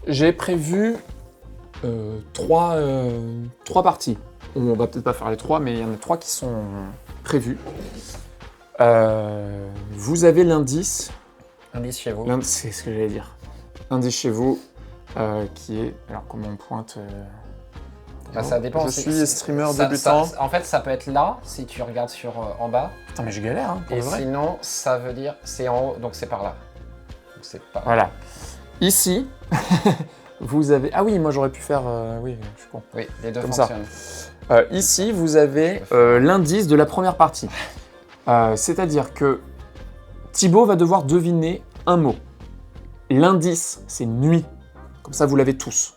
j'ai prévu 3 parties. On va peut-être pas faire les 3, mais il y en a 3 qui sont prévues. Vous avez l'indice. Indice chez vous. C'est ce que j'allais dire. L'indice chez vous, qui est... Alors, comment on pointe Ça dépend. Je suis streamer débutant. En fait, ça peut être là, si tu regardes sur en bas. Putain, mais je galère, hein, pour Et le vrai. sinon, ça veut dire... C'est en haut, donc c'est par là. Donc c'est par là. Voilà. Ici, vous avez... Ah oui, moi j'aurais pu faire... Oui, je suis con. Oui, les deux Comme ça. fonctionnent. Ici, vous avez l'indice de la première partie. C'est-à-dire que Thibaut va devoir deviner un mot. L'indice, c'est nuit. Comme ça, vous l'avez tous.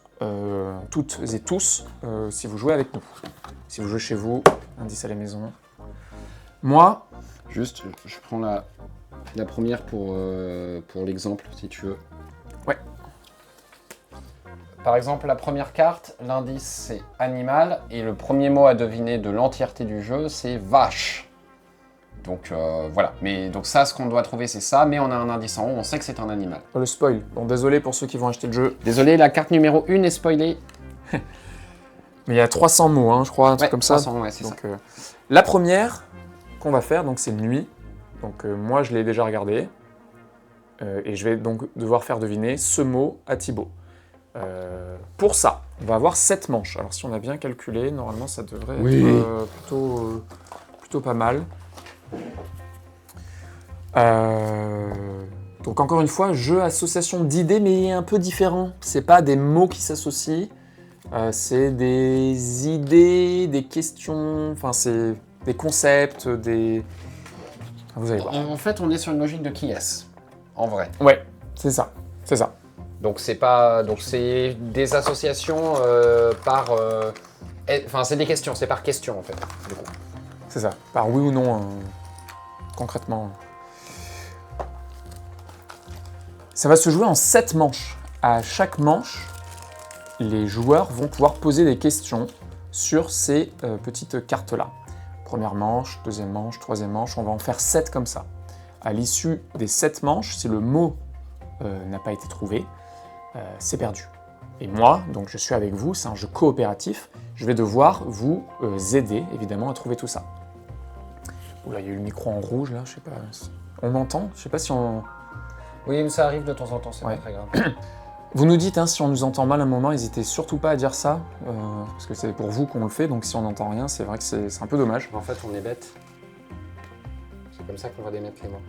Toutes et tous, si vous jouez avec nous. Si vous jouez chez vous, indice à la maison. Moi... Juste, je prends la première pour l'exemple, si tu veux. Ouais. Par exemple, la première carte, l'indice c'est animal, et le premier mot à deviner de l'entièreté du jeu, c'est vache. Donc voilà, mais donc ça, ce qu'on doit trouver, c'est ça, mais on a un indice en haut, on sait que c'est un animal. Le spoil. Bon, désolé pour ceux qui vont acheter le jeu. Désolé, la carte numéro 1 est spoilée. Mais il y a 300 mots, hein, je crois, un truc comme ça. 300, ouais, c'est Donc, ça. la première qu'on va faire, donc c'est nuit. Donc moi, je l'ai déjà regardé. Et je vais donc devoir faire deviner ce mot à Thibaut. Pour ça, on va avoir 7 manches. Alors si on a bien calculé, normalement ça devrait être plutôt pas mal. Donc encore une fois, jeu association d'idées, mais un peu différent. C'est pas des mots qui s'associent, c'est des idées, des questions, enfin c'est des concepts, des... Vous allez voir. En fait, on est sur une logique de qui est-ce, en vrai. Ouais, c'est ça, c'est ça. Donc c'est pas, donc c'est des associations par, enfin c'est des questions, c'est par question en fait. Du coup. C'est ça, par oui ou non, concrètement. Ça va se jouer en 7 manches. À chaque manche, les joueurs vont pouvoir poser des questions sur ces petites cartes-là. Première manche, deuxième manche, troisième manche, on va en faire 7 comme ça. À l'issue des 7 manches, si le mot n'a pas été trouvé, c'est perdu. Et moi, donc je suis avec vous, c'est un jeu coopératif, je vais devoir vous aider évidemment à trouver tout ça. Oula, il y a eu le micro en rouge là, je sais pas. On m'entend? Je sais pas si on... Oui, mais ça arrive de temps en temps, c'est Ouais. pas très grave. Vous nous dites, hein, si on nous entend mal à un moment, n'hésitez surtout pas à dire ça, parce que c'est pour vous qu'on le fait, donc si on n'entend rien, c'est vrai que c'est un peu dommage. En fait, on est bête. C'est comme ça qu'on va démettre les mots.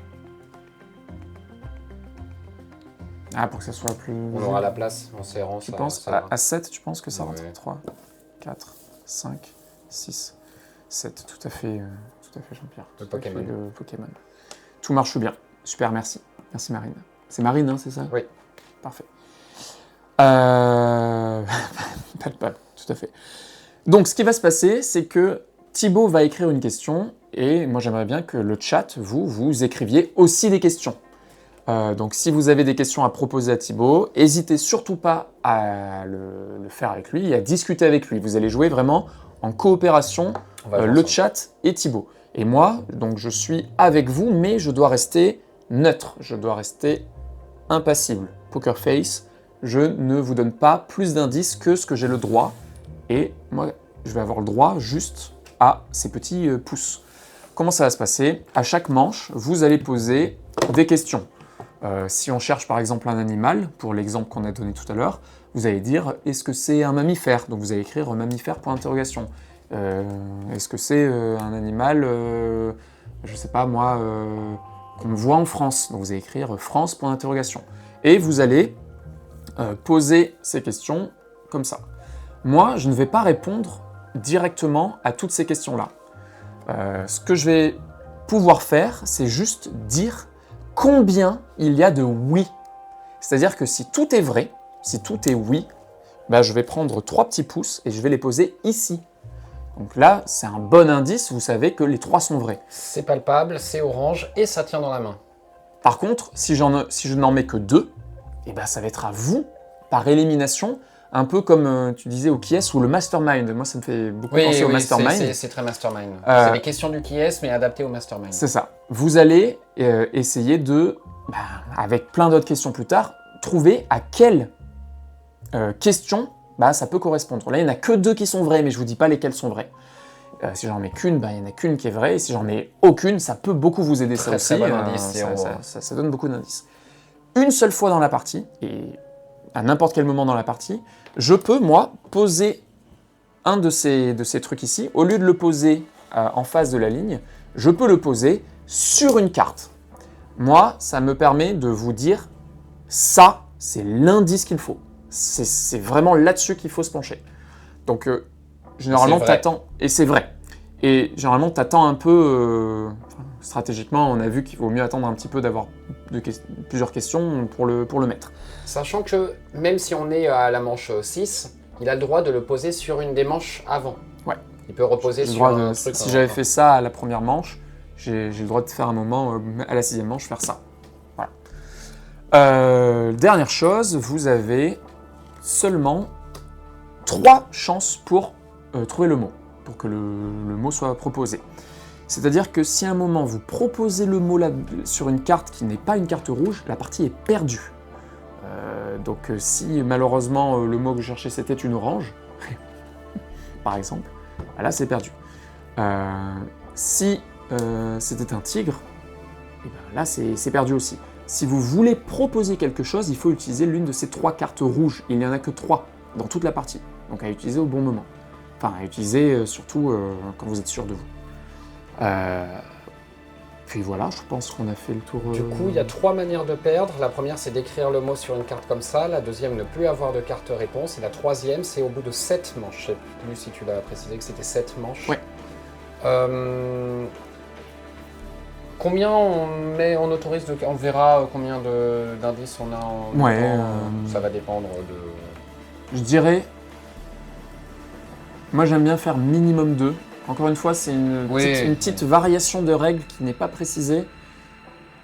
Ah, pour que ça soit plus... On aura la place en serrant. Tu ça, penses ça à 7, tu penses que ça rentre? Ouais. 3, 4, 5, 6, 7, tout à fait Jean-Pierre. Le Tout à fait, Pokémon. le Pokémon. Tout marche bien. Super, merci. Merci Marine. C'est Marine, hein, c'est ça? Oui. Parfait. Pas tout à fait. Donc, ce qui va se passer, c'est que Thibaut va écrire une question, et moi j'aimerais bien que le chat, vous écriviez aussi des questions. Donc si vous avez des questions à proposer à Thibaut, n'hésitez surtout pas à le faire avec lui et à discuter avec lui. Vous allez jouer vraiment en coopération, le chat et Thibaut. Et moi, donc je suis avec vous, mais je dois rester neutre, je dois rester impassible. Poker face, je ne vous donne pas plus d'indices que ce que j'ai le droit. Et moi, je vais avoir le droit juste à ces petits pouces. Comment ça va se passer? À chaque manche, vous allez poser des questions. Si on cherche par exemple un animal, pour l'exemple qu'on a donné tout à l'heure, vous allez dire est-ce que c'est un mammifère? Donc vous allez écrire mammifère pour interrogation. Est-ce que c'est un animal, je sais pas moi, qu'on voit en France? Donc vous allez écrire France pour interrogation. Et vous allez poser ces questions comme ça. Moi, je ne vais pas répondre directement à toutes ces questions-là. Ce que je vais pouvoir faire, c'est juste dire combien il y a de oui. C'est-à-dire que si tout est vrai, si tout est oui, bah je vais prendre 3 petits pouces et je vais les poser ici. Donc là, c'est un bon indice, vous savez que les 3 sont vrais. C'est palpable, c'est orange et ça tient dans la main. Par contre, si je n'en mets que 2, eh ben ça va être à vous, par élimination, un peu comme tu disais au qui est ou le mastermind. Moi, ça me fait beaucoup penser au mastermind. C'est très mastermind. C'est les questions du qui est, mais adaptées au mastermind. C'est ça. Vous allez essayer de, avec plein d'autres questions plus tard, trouver à quel question, bah, ça peut correspondre. Là, il n'y en a que 2 qui sont vraies, mais je ne vous dis pas lesquelles sont vraies. Si j'en mets qu'une, bah, il n'y en a qu'une qui est vraie, et si j'en mets aucune, ça peut beaucoup vous aider, ça aussi. Très bon indice, ça donne beaucoup d'indices. Une seule fois dans la partie, et à n'importe quel moment dans la partie, je peux, moi, poser un de ces trucs ici. Au lieu de le poser en face de la ligne, je peux le poser sur une carte. Moi, ça me permet de vous dire, ça, c'est l'indice qu'il faut. C'est vraiment là-dessus qu'il faut se pencher. Donc, généralement, t'attends, et c'est vrai. Et généralement, t'attends un peu, stratégiquement, on a vu qu'il vaut mieux attendre un petit peu d'avoir plusieurs questions pour le mettre. Sachant que même si on est à la manche 6, il a le droit de le poser sur une des manches avant. Ouais. Il peut reposer sur un truc. Si j'avais fait ça à la première manche, j'ai le droit de faire un moment, à la 6e manche, faire ça. Voilà. Dernière chose, vous avez seulement 3 chances pour trouver le mot, pour que le mot soit proposé. C'est-à-dire que si à un moment vous proposez le mot là, sur une carte qui n'est pas une carte rouge, la partie est perdue. Donc si malheureusement le mot que je cherchais c'était une orange, par exemple, là c'est perdu. Si c'était un tigre, et ben là c'est perdu aussi. Si vous voulez proposer quelque chose, il faut utiliser l'une de ces 3 cartes rouges. Il n'y en a que 3 dans toute la partie, donc à utiliser au bon moment. Enfin, à utiliser surtout quand vous êtes sûr de vous. Puis voilà, je pense qu'on a fait le tour. Du coup, il y a 3 manières de perdre. La première, c'est d'écrire le mot sur une carte comme ça. La deuxième, ne plus avoir de carte réponse. Et la troisième, c'est au bout de 7 manches. Je sais plus si tu l'as précisé que c'était 7 manches. Ouais. Combien on autorise de... On verra combien d'indices on a en temps. Ça va dépendre de... Je dirais... Moi, j'aime bien faire minimum 2. Encore une fois, c'est une petite variation de règles qui n'est pas précisée.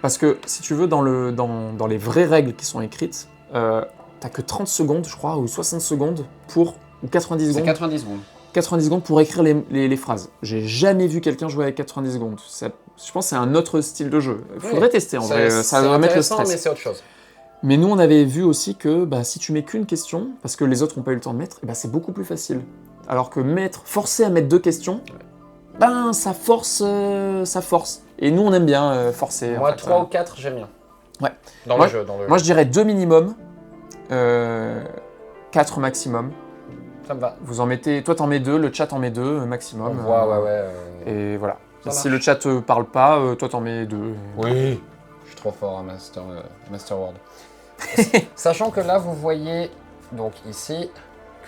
Parce que, si tu veux, dans les vraies règles qui sont écrites, t'as que 30 secondes, je crois, ou 60 secondes pour... ou 90 secondes. C'est 90 secondes. 90 secondes pour écrire les phrases. J'ai jamais vu quelqu'un jouer avec 90 secondes. Je pense que c'est un autre style de jeu. Il faudrait tester, en vrai. Ça va mettre le stress. Mais c'est autre chose. Mais nous, on avait vu aussi que si tu mets qu'une question, parce que les autres n'ont pas eu le temps de mettre, c'est beaucoup plus facile. Alors que forcer à mettre 2 questions, ça force. Et nous, on aime bien forcer. Moi, 3 ou 4, j'aime bien. Ouais. Dans le jeu. Moi, je dirais 2 minimum, 4 maximum. Ça me va. Vous en mettez, toi, t'en mets 2, le chat en met 2 maximum. On voit, Et voilà. Si le chat parle pas, toi, t'en mets 2. Oui. Je suis trop fort à Master Word. Sachant que là, vous voyez, donc ici,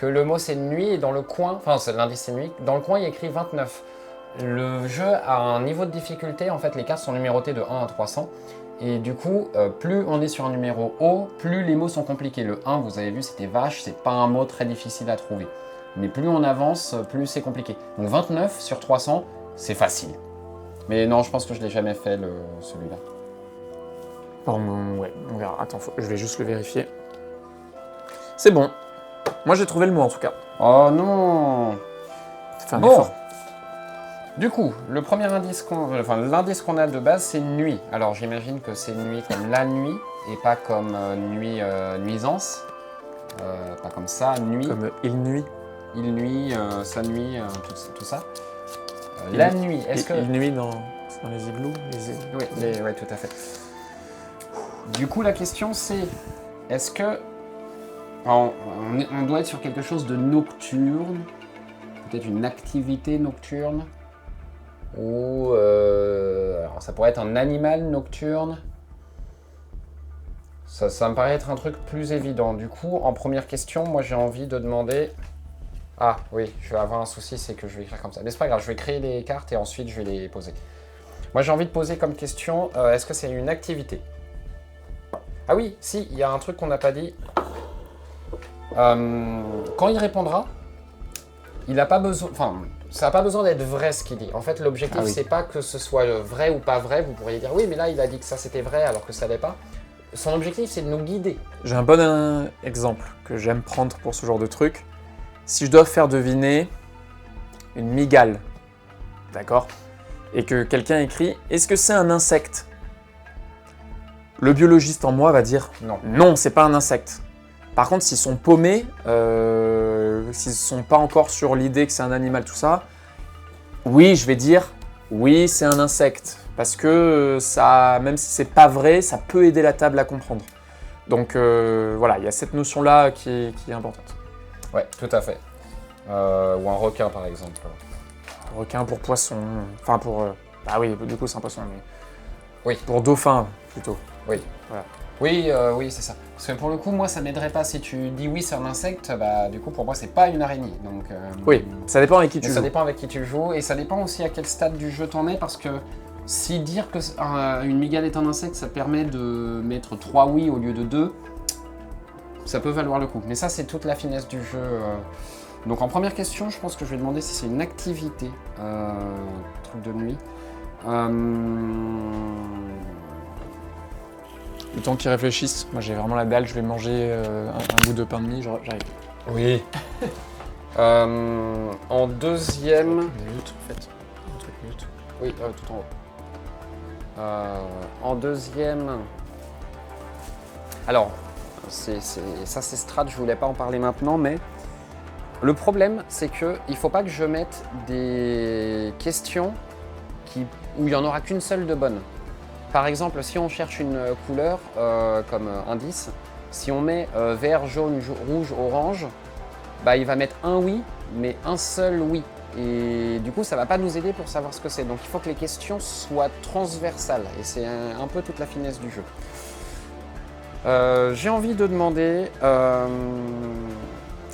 que le mot c'est nuit et dans le coin, enfin l'indice c'est nuit, dans le coin il y a écrit 29. Le jeu a un niveau de difficulté, en fait les cartes sont numérotées de 1 à 300. Et du coup, plus on est sur un numéro haut, plus les mots sont compliqués. Le 1, vous avez vu, c'était vache, c'est pas un mot très difficile à trouver. Mais plus on avance, plus c'est compliqué. Donc 29 sur 300, c'est facile. Mais non, je pense que je l'ai jamais fait celui-là. Ouais, on verra. Attends, je vais juste le vérifier. C'est bon. Moi, j'ai trouvé le mot, en tout cas. Oh non! Fais un effort. Du coup, le premier indice l'indice qu'on a de base, c'est nuit. Alors, j'imagine que c'est nuit comme la nuit, et pas comme nuisance. Pas comme ça, nuit. Comme il nuit. Il nuit, sa nuit, tout ça. La nuit, est-ce que... Il nuit dans les igloos Oui, tout à fait. Du coup, la question, c'est... Est-ce que... on doit être sur quelque chose de nocturne, peut-être une activité nocturne, ou alors ça pourrait être un animal nocturne. Ça me paraît être un truc plus évident. Du coup, en première question, moi j'ai envie de demander... Ah oui, je vais avoir un souci, c'est que je vais écrire comme ça. Mais c'est pas grave, je vais créer les cartes et ensuite je vais les poser. Moi j'ai envie de poser comme question, est-ce que c'est une activité? Ah oui, si, il y a un truc qu'on n'a pas dit. Quand il répondra, il n'a pas besoin... Enfin, ça n'a pas besoin d'être vrai ce qu'il dit. En fait, l'objectif, c'est pas que ce soit vrai ou pas vrai. Vous pourriez dire, oui, mais là, il a dit que ça c'était vrai alors que ça l'est pas. Son objectif, c'est de nous guider. J'ai un bon exemple que j'aime prendre pour ce genre de truc. Si je dois faire deviner une mygale, d'accord, et que quelqu'un écrit « Est-ce que c'est un insecte ?» Le biologiste en moi va dire « Non, c'est pas un insecte. » Par contre, s'ils sont paumés, s'ils sont pas encore sur l'idée que c'est un animal, tout ça, oui, je vais dire, oui, c'est un insecte. Parce que ça, même si c'est pas vrai, ça peut aider la table à comprendre. Donc voilà, il y a cette notion-là qui est importante. Ouais, tout à fait. Ou un requin, par exemple. Requin pour poisson, enfin pour... bah oui, du coup c'est un poisson, mais... Oui. Pour dauphin, plutôt. Oui. Voilà. Oui, oui, c'est ça. Parce que pour le coup, moi, ça m'aiderait pas. Si tu dis oui, c'est un insecte, bah du coup, pour moi, c'est pas une araignée. Donc, Oui, ça dépend avec qui tu ça joues. dépend avec qui tu joues, et ça dépend aussi à quel stade du jeu t'en es, parce que si dire que une mygale est un insecte, ça permet de mettre 3 oui au lieu de 2, ça peut valoir le coup. Mais ça, c'est toute la finesse du jeu. Donc en première question, je pense que je vais demander si c'est une activité, truc de nuit. Le temps qu'ils réfléchissent, moi j'ai vraiment la dalle, je vais manger un bout de pain de mie, j'arrive. Oui. En deuxième... Minute, en fait. Un truc minute. Oui, tout en haut. En deuxième... Alors, ça c'est strat, je voulais pas en parler maintenant, mais le problème c'est que il faut pas que je mette des questions où il n'y en aura qu'une seule de bonne. Par exemple, si on cherche une couleur comme indice, si on met vert, jaune, rouge, orange, bah, il va mettre un oui, mais un seul oui. Et du coup, ça va pas nous aider pour savoir ce que c'est. Donc il faut que les questions soient transversales. Et c'est un peu toute la finesse du jeu. J'ai envie de demander,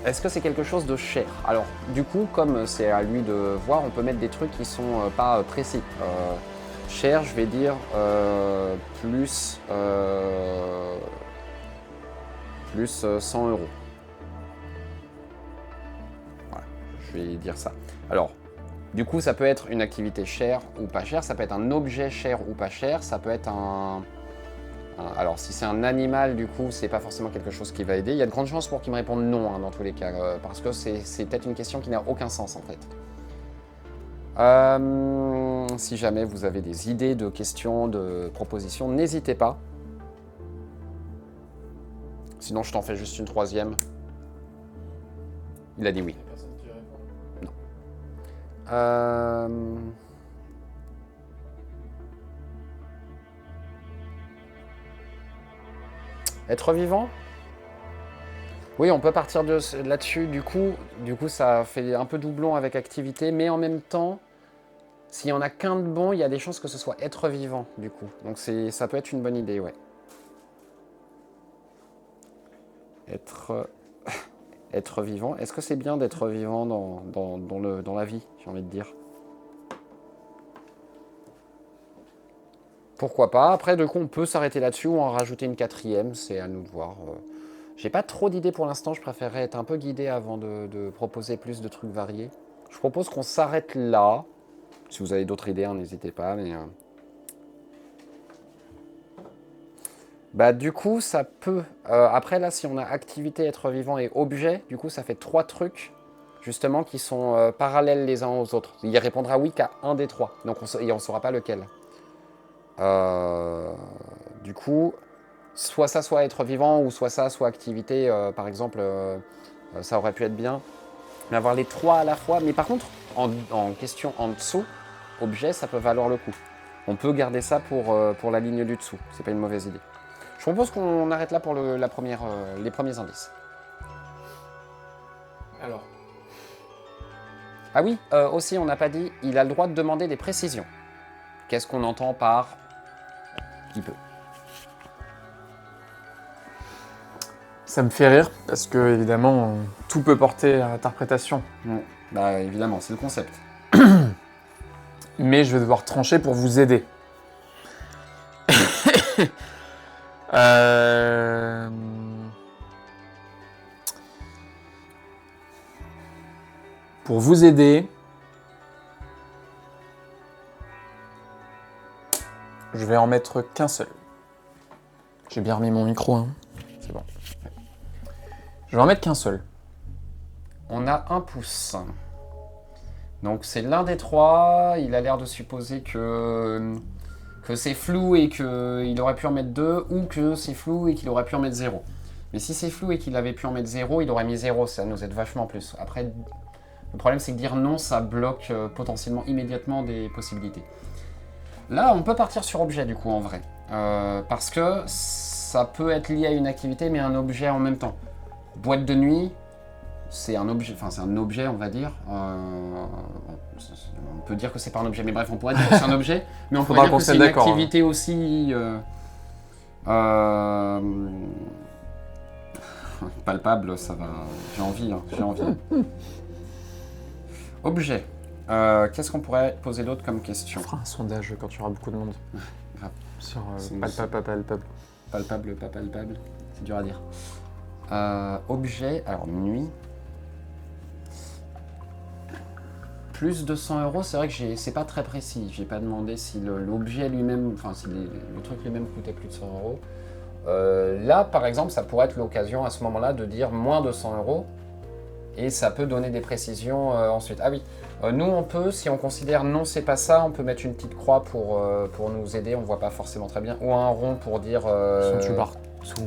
est-ce que c'est quelque chose de cher? Alors du coup, comme c'est à lui de voir, on peut mettre des trucs qui sont pas précis. Cher, je vais dire plus 100 euros. Voilà, je vais dire ça. Alors, du coup, ça peut être une activité chère ou pas chère, ça peut être un objet cher ou pas cher, ça peut être alors, si c'est un animal, du coup, c'est pas forcément quelque chose qui va aider. Il y a de grandes chances pour qu'il me réponde non, hein, dans tous les cas, parce que c'est peut-être une question qui n'a aucun sens, en fait. Si jamais vous avez des idées de questions, de propositions, n'hésitez pas. Sinon, je t'en fais juste une troisième. Il a dit oui. Non. Être vivant? Oui, on peut partir là-dessus. Du coup, ça fait un peu doublon avec activité, mais en même temps, s'il y en a qu'un de bon, il y a des chances que ce soit être vivant, du coup. Donc ça peut être une bonne idée, ouais. Être vivant. Est-ce que c'est bien d'être vivant dans la vie, j'ai envie de dire? Pourquoi pas. Après, du coup, on peut s'arrêter là-dessus ou en rajouter une quatrième, c'est à nous de voir. J'ai pas trop d'idées pour l'instant, je préférerais être un peu guidé avant de proposer plus de trucs variés. Je propose qu'on s'arrête là. Si vous avez d'autres idées, hein, n'hésitez pas. Mais bah, du coup, ça peut... après, là, si on a activité, être vivant et objet, du coup, ça fait 3 trucs, justement, qui sont parallèles les uns aux autres. Il répondra oui qu'à un des 3, donc on ne saura pas lequel. Du coup, soit ça, soit être vivant, ou soit ça, soit activité. Par exemple, ça aurait pu être bien. Mais avoir les 3 à la fois. Mais par contre, en question en dessous, objet, ça peut valoir le coup. On peut garder ça pour la ligne du dessous. C'est pas une mauvaise idée. Je propose qu'on arrête là pour les premiers indices. Alors. Ah oui, aussi, on n'a pas dit, il a le droit de demander des précisions. Qu'est-ce qu'on entend par qui peut? Ça me fait rire, parce que, évidemment, tout peut porter à interprétation. Bah, évidemment, c'est le concept. Mais je vais devoir trancher pour vous aider. Pour vous aider, je vais en mettre qu'un seul. J'ai bien remis mon micro, hein. C'est bon. Je vais en mettre qu'un seul. On a un pouce. Donc c'est l'un des 3. Il a l'air de supposer que c'est flou et qu'il aurait pu en mettre 2, ou que c'est flou et qu'il aurait pu en mettre 0. Mais si c'est flou et qu'il avait pu en mettre 0, il aurait mis 0, ça nous aide vachement plus. Après, le problème c'est que dire non, ça bloque potentiellement immédiatement des possibilités. Là, on peut partir sur objet du coup en vrai. Parce que ça peut être lié à une activité mais un objet en même temps. Boîte de nuit, c'est un objet, enfin c'est un objet on va dire. On peut dire que c'est pas un objet, mais bref, on pourrait dire que c'est un objet, mais on pourrait dire que c'est une activité aussi palpable, ça va. J'ai envie, hein, j'ai envie. Objet. Qu'est-ce qu'on pourrait poser d'autre comme question? On fera un sondage quand il y aura beaucoup de monde. Grave. Sur palpable. Palpable, pas palpable, c'est dur à dire. Objet, alors nuit. Plus de 100 €, c'est vrai que c'est pas très précis. J'ai pas demandé si l'objet lui-même, enfin si le truc lui-même coûtait plus de 100 €. Là, par exemple, ça pourrait être l'occasion à ce moment-là de dire moins de 100 € et ça peut donner des précisions ensuite. Ah oui, nous on peut, si on considère non c'est pas ça, on peut mettre une petite croix pour nous aider, on voit pas forcément très bien, ou un rond pour dire... Si tu barres sous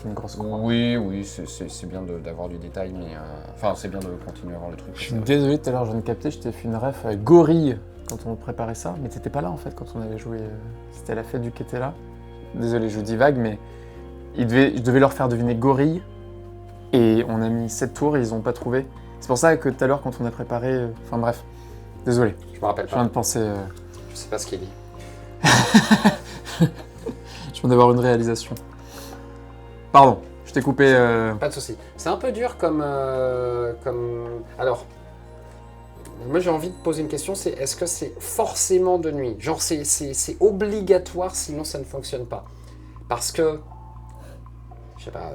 une grosse croix. Oui, c'est bien d'avoir du détail, mais... Enfin, c'est bien de continuer à voir le truc. Je suis désolé, tout à l'heure je viens de capter, je t'ai fait une ref avec Gorille quand on préparait ça, mais t'étais pas là en fait quand on avait joué. C'était la fête du qui était là. Désolé, je divague, mais je devais leur faire deviner Gorille, et on a mis 7 tours et ils ont pas trouvé. C'est pour ça que tout à l'heure quand on a préparé... Enfin bref, désolé. Je me rappelle Je viens de penser... Je sais pas ce qu'il dit. Je viens d'avoir une réalisation. Pardon, je t'ai coupé... Pas de souci. C'est un peu dur comme... Alors, moi j'ai envie de poser une question, c'est est-ce que c'est forcément de nuit? Genre c'est obligatoire, sinon ça ne fonctionne pas. Parce que, je sais pas,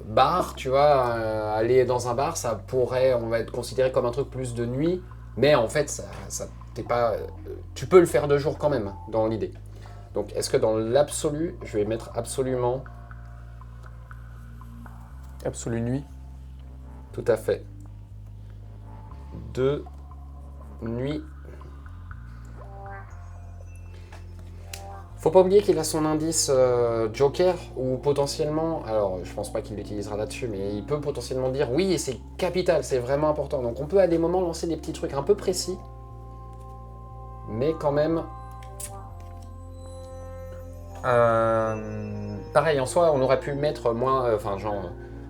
bar, tu vois, aller dans un bar, ça pourrait, on va être considéré comme un truc plus de nuit, mais en fait, ça t'es pas... tu peux le faire de jour quand même, dans l'idée. Donc, est-ce que dans l'absolu, je vais mettre absolument... Absolue nuit. Tout à fait. De nuit. Faut pas oublier qu'il a son indice Joker, ou potentiellement, alors je pense pas qu'il l'utilisera là-dessus, mais il peut potentiellement dire oui, et c'est capital, c'est vraiment important. Donc on peut à des moments lancer des petits trucs un peu précis, mais quand même... pareil, en soi, on aurait pu mettre moins,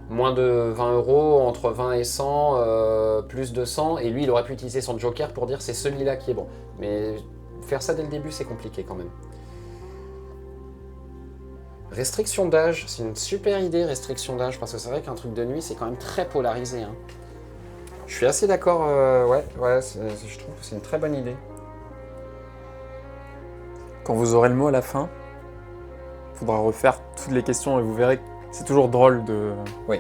moins de 20 €, entre 20 et 100, plus de 100, et lui, il aurait pu utiliser son Joker pour dire c'est celui-là qui est bon. Mais faire ça dès le début, c'est compliqué quand même. Restriction d'âge, c'est une super idée, restriction d'âge, parce que c'est vrai qu'un truc de nuit, c'est quand même très polarisé. Hein. Je suis assez d'accord, ouais, je trouve que c'est une très bonne idée. Quand vous aurez le mot à la fin, il faudra refaire toutes les questions et vous verrez que c'est toujours drôle de... Oui.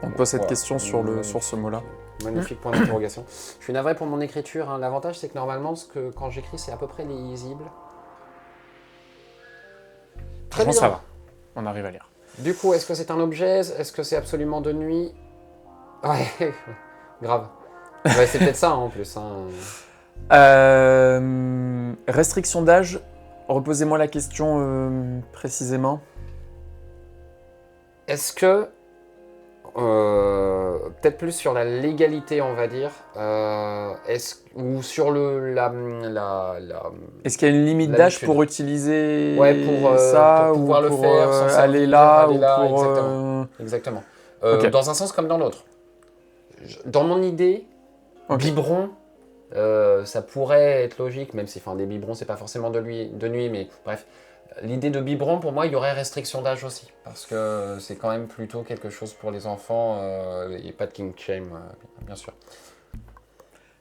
On pose cette question sur ce mot-là. Magnifique point d'interrogation. Je suis navré pour mon écriture. Hein. L'avantage, c'est que normalement, quand j'écris, c'est à peu près lisible. Très bien. Ça va. On arrive à lire. Du coup, est-ce que c'est un objet? Est-ce que c'est absolument de nuit? Ouais, grave. Ouais, c'est peut-être ça, hein, en plus. Hein. Restriction d'âge. Reposez-moi la question précisément. Est-ce que... peut-être plus sur la légalité, on va dire, ou sur Est-ce qu'il y a une limite d'âge pour utiliser ça, pour pouvoir ou le pour faire, aller là, exactement. Exactement. Okay. Dans un sens comme dans l'autre. Dans mon idée, biberon, ça pourrait être logique, même si des biberons, c'est pas forcément de nuit, mais bref. L'idée de biberon, pour moi, il y aurait restriction d'âge aussi, parce que c'est quand même plutôt quelque chose pour les enfants, et pas de king shame, bien sûr.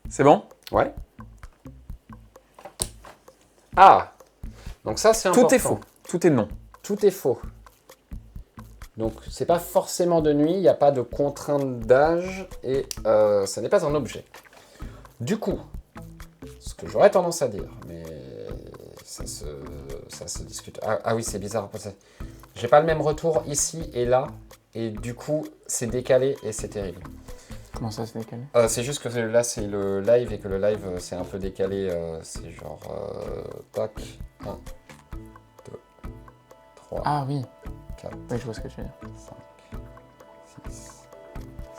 C'est bon? Ouais. Ah! Donc ça, c'est important. Tout est faux, tout est non. Tout est faux. Donc, c'est pas forcément de nuit, il n'y a pas de contrainte d'âge, et ça n'est pas un objet. Du coup, ce que j'aurais tendance à dire, mais... Ça se discute. Ah oui, c'est bizarre. J'ai pas le même retour ici et là. Et du coup, c'est décalé et c'est terrible. Comment ça, c'est décalé? C'est juste que là, c'est le live et que le live, c'est un peu décalé. C'est genre... tac. 1, 2, 3. Ah oui. 4, Oui, je vois ce que tu veux dire. 5,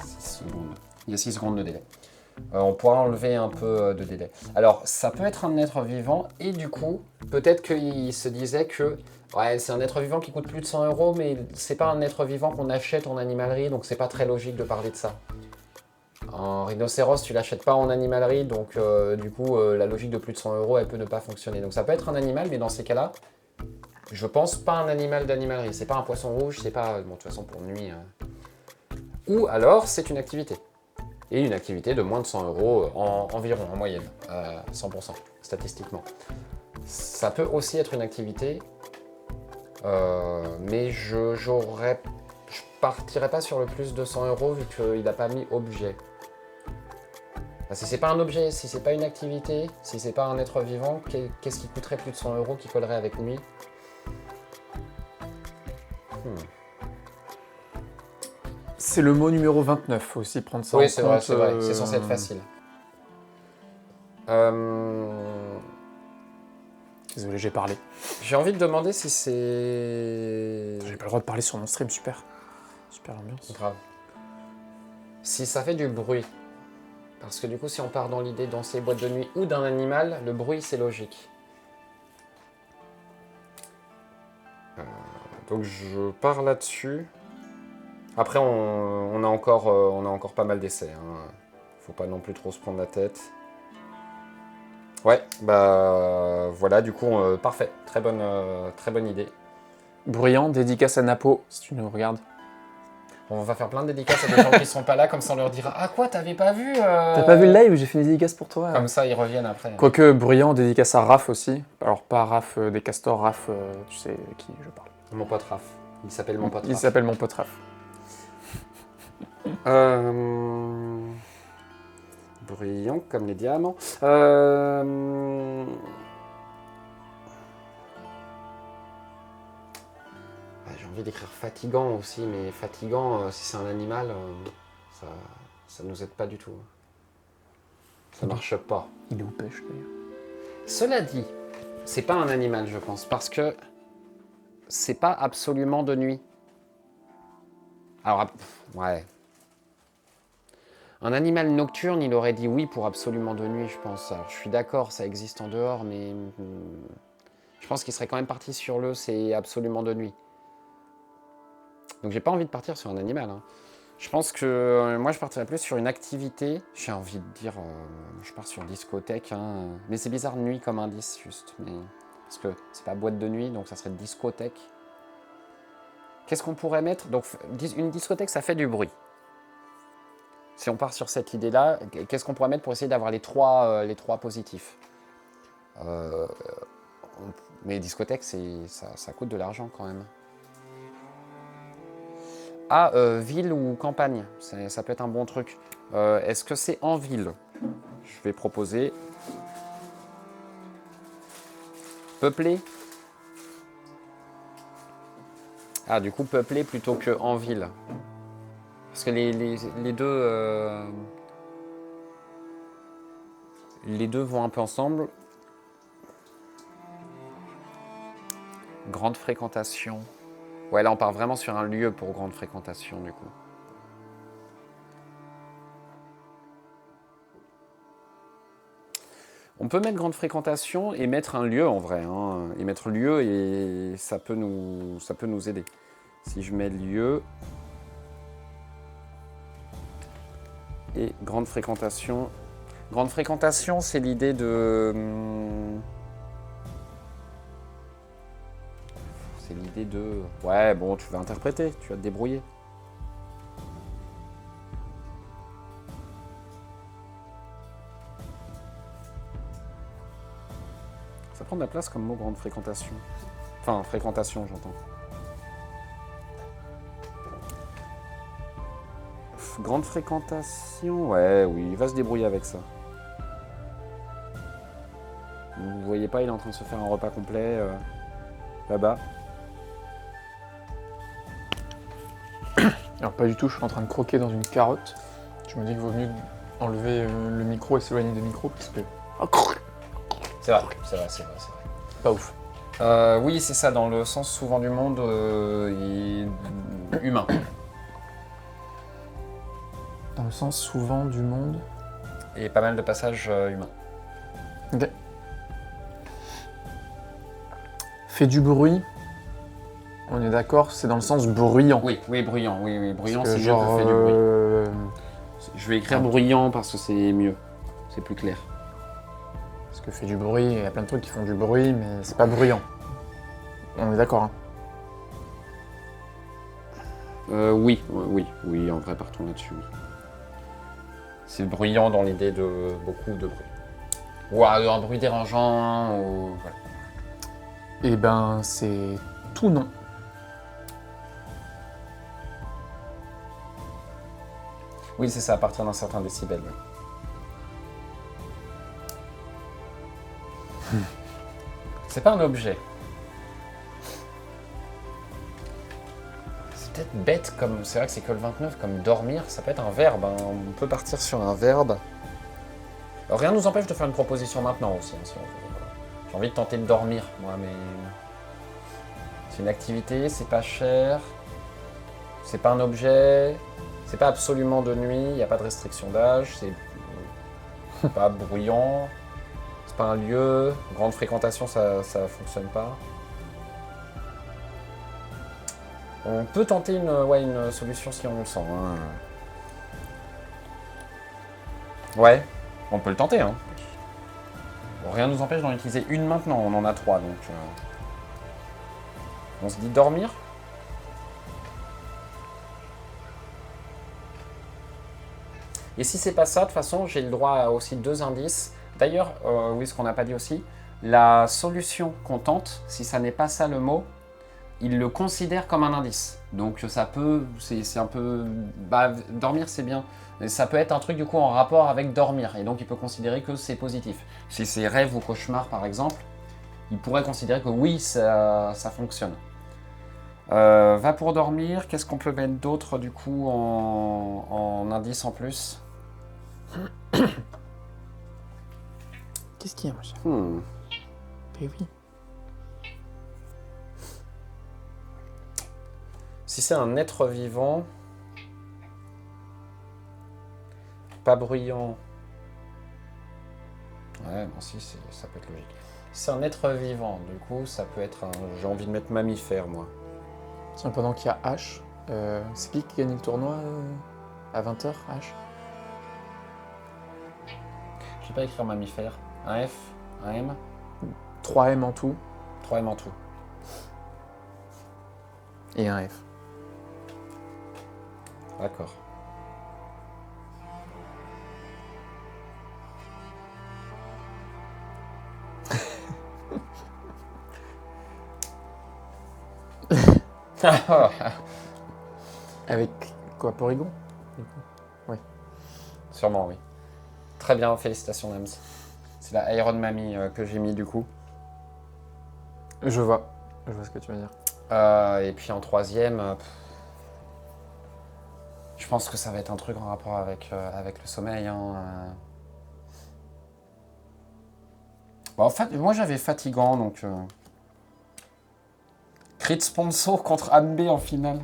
6 secondes. Il y a 6 secondes de délai. On pourra enlever un peu de délai. Alors, ça peut être un être vivant, et du coup, peut-être qu'il se disait que ouais, c'est un être vivant qui coûte plus de 100 €, mais c'est pas un être vivant qu'on achète en animalerie, donc c'est pas très logique de parler de ça. Un rhinocéros, tu l'achètes pas en animalerie, donc du coup, la logique de plus de 100 €, elle peut ne pas fonctionner. Donc ça peut être un animal, mais dans ces cas-là, je pense pas un animal d'animalerie. C'est pas un poisson rouge, c'est pas... Bon, de toute façon, pour nuit... Ou alors, c'est une activité. Et une activité de moins de 100 € environ, en moyenne, 100%, statistiquement. Ça peut aussi être une activité, mais je partirais pas sur le plus de 100 € vu qu'il n'a pas mis objet. Si c'est pas un objet, si c'est pas une activité, si c'est pas un être vivant, qu'est-ce qui coûterait plus de 100 € qui collerait avec nuit? C'est le mot numéro 29, faut aussi prendre ça en Oui, compte. c'est vrai, c'est vrai. C'est censé être facile. Désolé, j'ai parlé. J'ai envie de demander si c'est... J'ai pas le droit de parler sur mon stream, super. Super ambiance. Grave. Si ça fait du bruit. Parce que du coup, si on part dans l'idée dans ces boîtes de nuit ou d'un animal, le bruit, c'est logique. Donc je pars là-dessus. Après, on a encore pas mal d'essais. Hein. Faut pas non plus trop se prendre la tête. Ouais, bah voilà, du coup, parfait. Très bonne idée. Bruyant, dédicace à Napo, si tu nous regardes. On va faire plein de dédicaces à des gens qui sont pas là, comme ça on leur dira « Ah quoi, t'avais pas vu T'as pas vu le live? J'ai fait une dédicace pour toi. Comme ça, ils reviennent après. Quoique, bruyant, dédicace à Raph aussi. Alors, pas Raph des castors, Raph, tu sais qui je parle. Mon pote Raph. Il s'appelle mon pote Il Raph. s'appelle mon pote Raph. Bruyant comme les diamants. J'ai envie d'écrire fatigant aussi, mais fatigant, si c'est un animal, ça nous aide pas du tout. Ça marche pas. Il est où pêche d'ailleurs? Cela dit, c'est pas un animal, je pense, parce que c'est pas absolument de nuit. Alors, ouais. Un animal nocturne, il aurait dit oui pour absolument de nuit, je pense. Alors, je suis d'accord, ça existe en dehors, mais je pense qu'il serait quand même parti sur le c'est absolument de nuit. Donc, j'ai pas envie de partir sur un animal. Hein. Je pense que moi, je partirais plus sur une activité. J'ai envie de dire, je pars sur discothèque. Hein. Mais c'est bizarre, nuit comme indice, juste. Mais... Parce que c'est pas boîte de nuit, donc ça serait discothèque. Qu'est-ce qu'on pourrait mettre? Donc, une discothèque, ça fait du bruit. Si on part sur cette idée-là, qu'est-ce qu'on pourrait mettre pour essayer d'avoir les trois positifs? Mais discothèque, ça coûte de l'argent quand même. Ah, ville ou campagne, ça peut être un bon truc. Est-ce que c'est en ville? Je vais proposer... Peuplé? Ah, du coup, peuplé plutôt que en ville. Parce que les deux vont un peu ensemble. Grande fréquentation. Ouais, là, on part vraiment sur un lieu pour grande fréquentation, du coup. On peut mettre grande fréquentation et mettre un lieu, en vrai. Hein, et mettre lieu, et ça peut nous aider. Si je mets lieu... Et grande fréquentation. Grande fréquentation, c'est l'idée de... C'est l'idée de... Ouais, bon, tu vas interpréter, tu vas te débrouiller. Ça prend de la place comme mot grande fréquentation. Enfin, fréquentation, j'entends. Grande fréquentation, ouais, oui, il va se débrouiller avec ça. Vous voyez pas, il est en train de se faire un repas complet là-bas. Alors pas du tout, je suis en train de croquer dans une carotte. Je me dis qu'il vaut mieux enlever le micro et s'éloigner du micro parce que... C'est vrai. Pas ouf. Oui, c'est ça, dans le sens souvent du monde humain. Dans le sens souvent du monde. Et pas mal de passages humains. Ok. Fait du bruit. On est d'accord, c'est dans le sens bruyant. Oui, bruyant. Oui, bruyant, Parce c'est que mieux que fait du bruit. Je vais écrire Ah. bruyant parce que c'est mieux. C'est plus clair. Parce que fait du bruit, il y a plein de trucs qui font du bruit, mais c'est pas bruyant. On est d'accord, hein. Oui, en vrai, partons là-dessus. Oui. C'est bruyant dans l'idée de beaucoup de bruit. Ou un bruit dérangeant, ou... Voilà. Eh ben, c'est tout non. Oui, c'est ça, à partir d'un certain décibel. Oui. C'est pas un objet. C'est peut-être bête, comme c'est vrai que c'est que le 29, comme dormir, ça peut être un verbe. Hein. On peut partir sur un verbe. Alors, rien ne nous empêche de faire une proposition maintenant aussi. Hein, si on veut. J'ai envie de tenter de dormir, moi, mais... C'est une activité, c'est pas cher, c'est pas un objet, c'est pas absolument de nuit, il n'y a pas de restriction d'âge, c'est pas bruyant, c'est pas un lieu, grande fréquentation, ça fonctionne pas. On peut tenter une solution si on le sent. Hein. Ouais, on peut le tenter. Hein. Bon, rien ne nous empêche d'en utiliser une maintenant, on en a 3 donc... On se dit dormir. Et si c'est pas ça, de toute façon, j'ai le droit à aussi 2 indices. D'ailleurs, oui, ce qu'on n'a pas dit aussi, la solution qu'on tente, si ça n'est pas ça le mot, il le considère comme un indice. Donc ça peut, c'est un peu... Bah, dormir, c'est bien. Mais ça peut être un truc du coup en rapport avec dormir. Et donc il peut considérer que c'est positif. Si c'est rêve ou cauchemar par exemple, il pourrait considérer que oui, ça fonctionne. Va pour dormir, qu'est-ce qu'on peut mettre d'autre du coup en indice en plus? Qu'est-ce qu'il y a, mon cher? Eh oui. Si c'est un être vivant, pas bruyant. Ouais, bon si, ça peut être logique. Si c'est un être vivant, du coup, ça peut être un... J'ai envie de mettre mammifère, moi. Tiens, pendant qu'il y a H, c'est qui gagne le tournoi à 20h, H? Je sais pas écrire mammifère. Un F, un M, 3M en tout 3 M en tout. et un F. D'accord. Avec quoi, Porygon? Sûrement, oui. Très bien, félicitations, Nams. C'est la Iron Mammy que j'ai mis du coup. Je vois ce que tu veux dire. Et puis en troisième, je pense que ça va être un truc en rapport avec le sommeil. Hein. Bon, en fait, moi j'avais fatigant, donc... Crit sponsor contre Anne B en finale.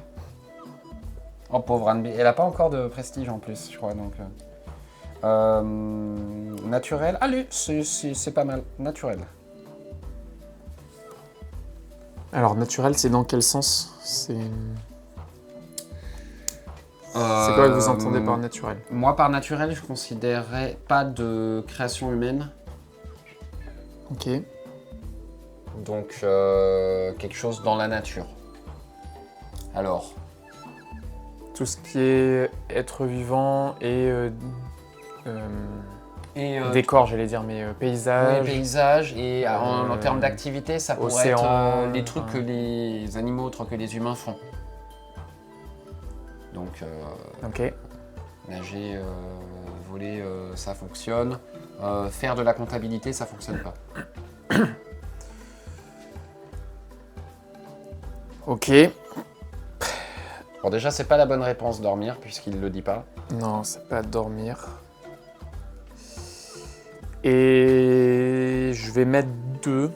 Oh pauvre Anne B. Elle a pas encore de prestige en plus, je crois, donc... naturel. Allez, c'est pas mal. Naturel. Alors, naturel, c'est dans quel sens? C'est quoi que vous entendez par naturel? Moi, par naturel, je considérerais pas de création humaine. Ok. Donc, quelque chose dans la nature. Alors, Tout ce qui est être vivant et décor, j'allais dire, mais paysage. oui, paysage, et en termes d'activité, ça pourrait océan, être les trucs que les animaux autres que les humains font. Donc, Ok. nager, voler, ça fonctionne. Faire de la comptabilité, ça fonctionne pas. Ok. Bon, déjà, c'est pas la bonne réponse, dormir, puisqu'il le dit pas. Non, c'est pas dormir. Et je vais mettre 2.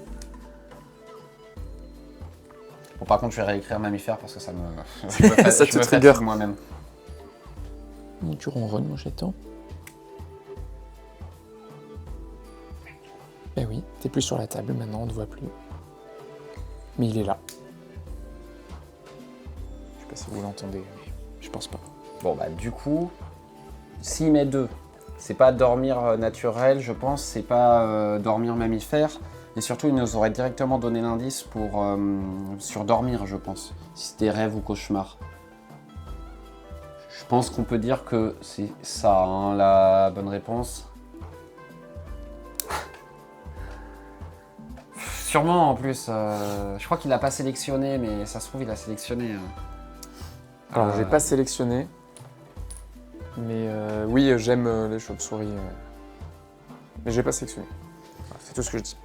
Bon, par contre, je vais réécrire mammifère parce que ça me... je me fa- Ça je te me trigger. fatigue moi-même. Bon, tu ronronnes, mon chaton. Ben oui, t'es plus sur la table maintenant, on ne voit plus. Mais il est là. Je sais pas si vous l'entendez, mais je pense pas. Bon, bah, du coup, s'il met 2, c'est pas dormir naturel, je pense, c'est pas dormir mammifère. Et surtout, il nous aurait directement donné l'indice pour sur dormir, je pense. Si c'était rêve ou cauchemar. Je pense qu'on peut dire que c'est ça, hein, la bonne réponse. Sûrement, en plus. Je crois qu'il l'a pas sélectionné, mais ça se trouve, il a sélectionné. Alors, j'ai pas sélectionné. Mais oui, j'aime les chauves-souris. Mais j'ai pas sélectionné. Voilà, c'est tout ce que je dis.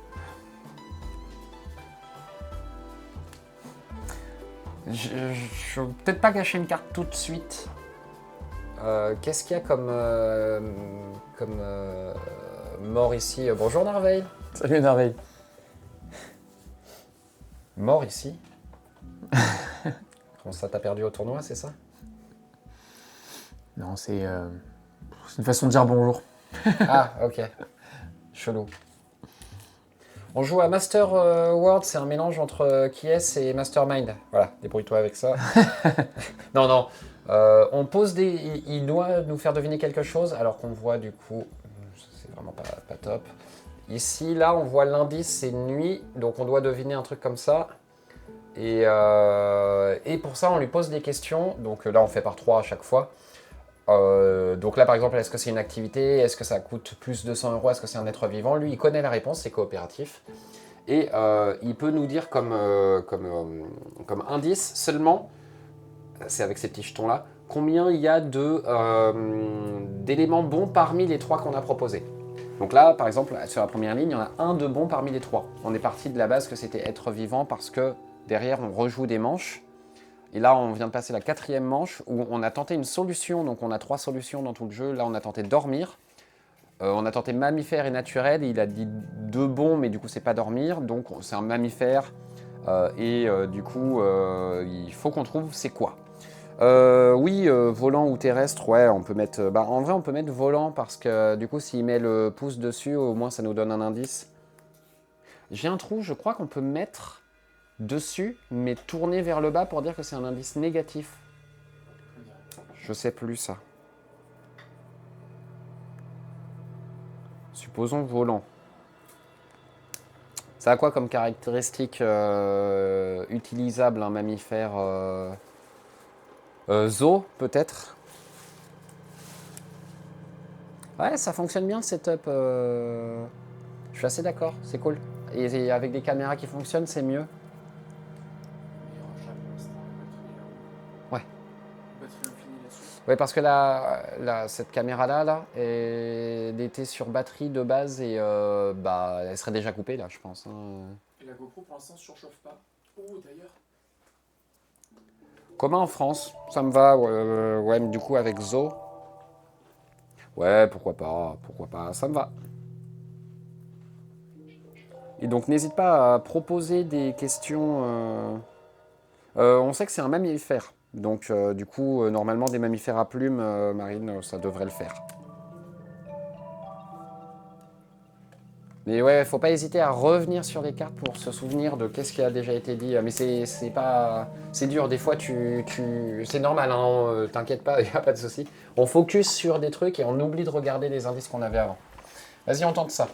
Je vais peut-être pas gâcher une carte tout de suite. Qu'est-ce qu'il y a comme mort ici? Bonjour Narveil. Salut Narveil. Mort ici? Comment ça, t'as perdu au tournoi, c'est ça? Non, c'est une façon de dire bonjour. Ah, ok. Chelou. On joue à Master World, c'est un mélange entre Qui-est et Mastermind. Voilà, débrouille-toi avec ça. Non, non. On pose des... Il doit nous faire deviner quelque chose, alors qu'on voit du coup... C'est vraiment pas top. Ici, là, on voit l'indice, c'est nuit, donc on doit deviner un truc comme ça. Et pour ça, on lui pose des questions. Donc là, on fait par 3 à chaque fois. Donc là, par exemple, est-ce que c'est une activité? Est-ce que ça coûte plus de 100 €? Est-ce que c'est un être vivant? Lui, il connaît la réponse, c'est coopératif. Et il peut nous dire comme indice seulement, c'est avec ces petits jetons-là, combien il y a d'éléments bons parmi les 3 qu'on a proposés. Donc là, par exemple, sur la première ligne, il y en a un de bon parmi les 3. On est parti de la base que c'était être vivant parce que derrière, on rejoue des manches. Et là, on vient de passer la 4e manche où on a tenté une solution. Donc, on a 3 solutions dans tout le jeu. Là, on a tenté dormir. On a tenté mammifère et naturel. Et il a dit 2 bons, mais du coup, c'est pas dormir. Donc, c'est un mammifère. Du coup, il faut qu'on trouve c'est quoi. Oui, volant ou terrestre, ouais, on peut mettre... en vrai, on peut mettre volant parce que du coup, s'il met le pouce dessus, au moins, ça nous donne un indice. J'ai un trou, je crois qu'on peut mettre... dessus, mais tourner vers le bas pour dire que c'est un indice négatif. Je sais plus ça. Supposons volant. Ça a quoi comme caractéristique utilisable un mammifère zoo, peut-être? Ouais, ça fonctionne bien le setup. Je suis assez d'accord, c'est cool. Et avec des caméras qui fonctionnent, c'est mieux. Ouais. Ouais, parce que cette caméra-là, elle était sur batterie de base et elle serait déjà coupée, là, je pense. Hein. Et la GoPro, pour l'instant, surchauffe pas. Oh, d'ailleurs. Commun en France, ça me va. Ouais, mais du coup, avec Zo. Ouais, pourquoi pas, ça me va. Et donc, n'hésite pas à proposer des questions. On sait que c'est un mammifère. Donc, du coup, normalement, des mammifères à plumes marines, ça devrait le faire. Mais ouais, faut pas hésiter à revenir sur les cartes pour se souvenir de qu'est-ce qui a déjà été dit. Mais c'est pas... C'est dur, des fois, c'est normal, hein, t'inquiète pas, y a pas de souci. On focus sur des trucs et on oublie de regarder les indices qu'on avait avant. Vas-y, on tente ça.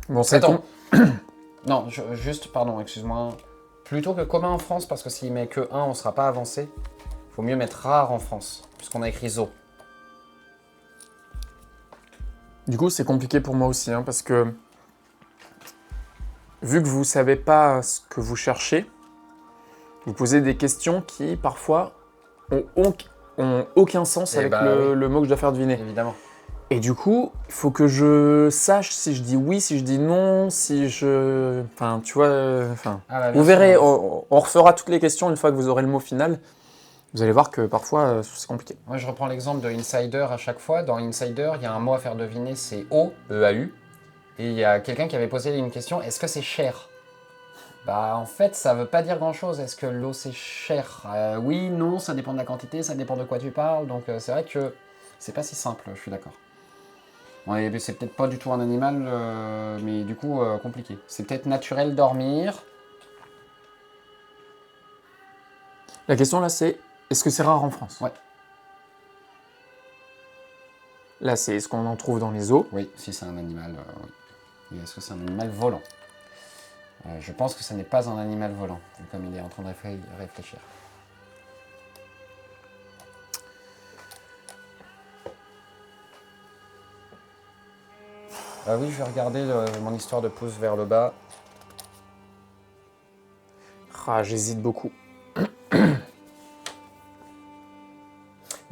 Bon, c'est Attends. con. Non, juste, pardon, excuse-moi. Plutôt que commun en France, parce que s'il met que 1, on sera pas avancé. Il faut mieux mettre rare en France, puisqu'on a écrit zo. Du coup, c'est compliqué pour moi aussi, hein, parce que vu que vous savez pas ce que vous cherchez, vous posez des questions qui, parfois, ont aucun sens avec oui. le mot que je dois faire deviner. Évidemment. Et du coup, il faut que je sache si je dis oui, si je dis non, si je... Enfin, tu vois... vous verrez, on refera toutes les questions une fois que vous aurez le mot final. Vous allez voir que parfois, c'est compliqué. Moi, je reprends l'exemple de Insider à chaque fois. Dans Insider, il y a un mot à faire deviner, c'est O, E-A-U. Et il y a quelqu'un qui avait posé une question, est-ce que c'est cher? Bah en fait ça veut pas dire grand chose. Est-ce que l'eau c'est cher? Oui, non, ça dépend de la quantité, ça dépend de quoi tu parles. Donc c'est vrai que c'est pas si simple, je suis d'accord. Ouais, mais c'est peut-être pas du tout un animal, mais du coup compliqué. C'est peut-être naturel dormir. La question là, c'est est-ce que c'est rare en France? Ouais. Là, c'est est-ce qu'on en trouve dans les eaux? Oui, si c'est un animal, oui. Et est-ce que c'est un animal volant? Je pense que ce n'est pas un animal volant, vu comme il est en train de réfléchir. Oui, je vais regarder mon histoire de pouce vers le bas. Ah, j'hésite beaucoup.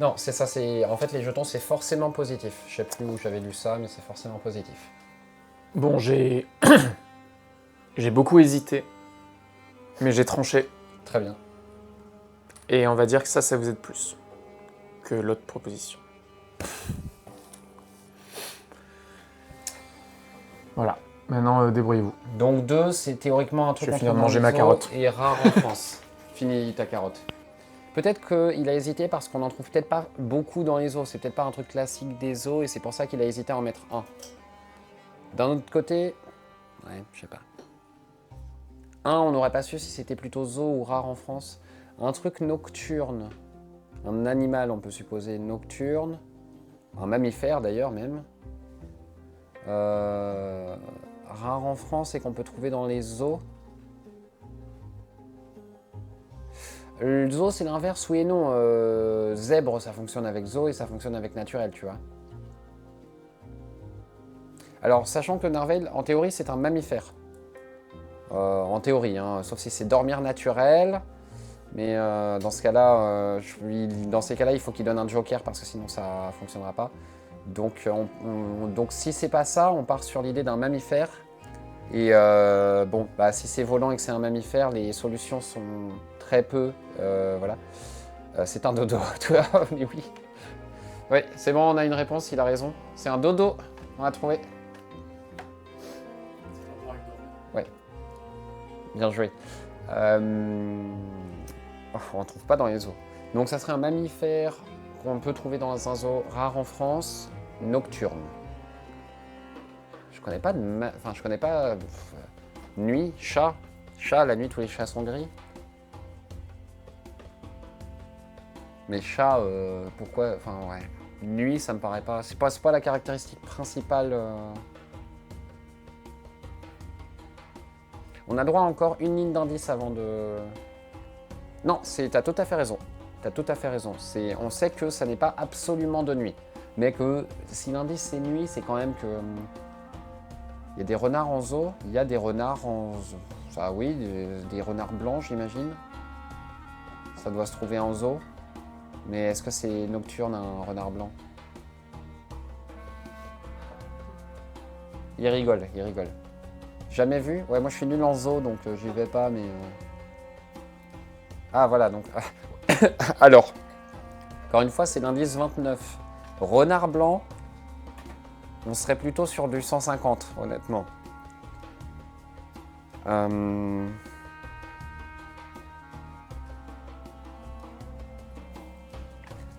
Non, c'est ça, c'est... En fait, les jetons, c'est forcément positif. Je sais plus où j'avais lu ça, mais c'est forcément positif. Bon, j'ai j'ai beaucoup hésité, mais j'ai tranché. Très bien. Et on va dire que ça vous aide plus que l'autre proposition. Voilà. Maintenant, débrouillez-vous. Donc 2, c'est théoriquement un truc Je vais qu'on finir de trouve dans manger les ma zoos carotte. et rare en France. Fini ta carotte. Peut-être qu'il a hésité parce qu'on n'en trouve peut-être pas beaucoup dans les zoos. C'est peut-être pas un truc classique des zoos et c'est pour ça qu'il a hésité à en mettre un. D'un autre côté, ouais, je sais pas. On n'aurait pas su si c'était plutôt zoo ou rare en France. Un truc nocturne. Un animal, on peut supposer nocturne. Un mammifère d'ailleurs même. Rare en France et qu'on peut trouver dans les zoos. Le zoo, c'est l'inverse, oui et non. Zèbre, ça fonctionne avec zoo et ça fonctionne avec naturel, tu vois. Alors, sachant que le narwhal, en théorie, c'est un mammifère. En théorie, hein, sauf si c'est dormir naturel. Mais dans ce cas-là, dans ces cas-là, il faut qu'il donne un joker parce que sinon ça ne fonctionnera pas. Donc, donc si c'est pas ça, on part sur l'idée d'un mammifère. Et bon, bah, si c'est volant et que c'est un mammifère, les solutions sont très peu. Voilà. C'est un dodo, tu vois, mais oui. Oui, c'est bon, on a une réponse, il a raison. C'est un dodo, on a trouvé. Ouais. Bien joué. On ne trouve pas dans les zoos. Donc ça serait un mammifère qu'on peut trouver dans un zoo rare en France, nocturne. Je connais pas enfin, je connais pas... nuit, chat. Chat, la nuit, tous les chats sont gris. Mais chat, pourquoi... Enfin, ouais. Nuit, ça me paraît pas... C'est pas la caractéristique principale... On a droit à encore une ligne d'indice avant de... Non, t'as tout à fait raison. T'as tout à fait raison. On sait que ça n'est pas absolument de nuit. Mais que si l'indice c'est nuit, c'est quand même que... Il y a des renards en zoo. Il y a des renards en zoo. Ah oui, des renards blancs, j'imagine. Ça doit se trouver en zoo. Mais est-ce que c'est nocturne, un renard blanc? Il rigole, il rigole. Jamais vu? Ouais, moi je suis nul en zoo, donc j'y vais pas, mais... Ah, voilà, donc... Alors, encore une fois, c'est l'indice 29. Renard blanc, on serait plutôt sur du 150, honnêtement. Il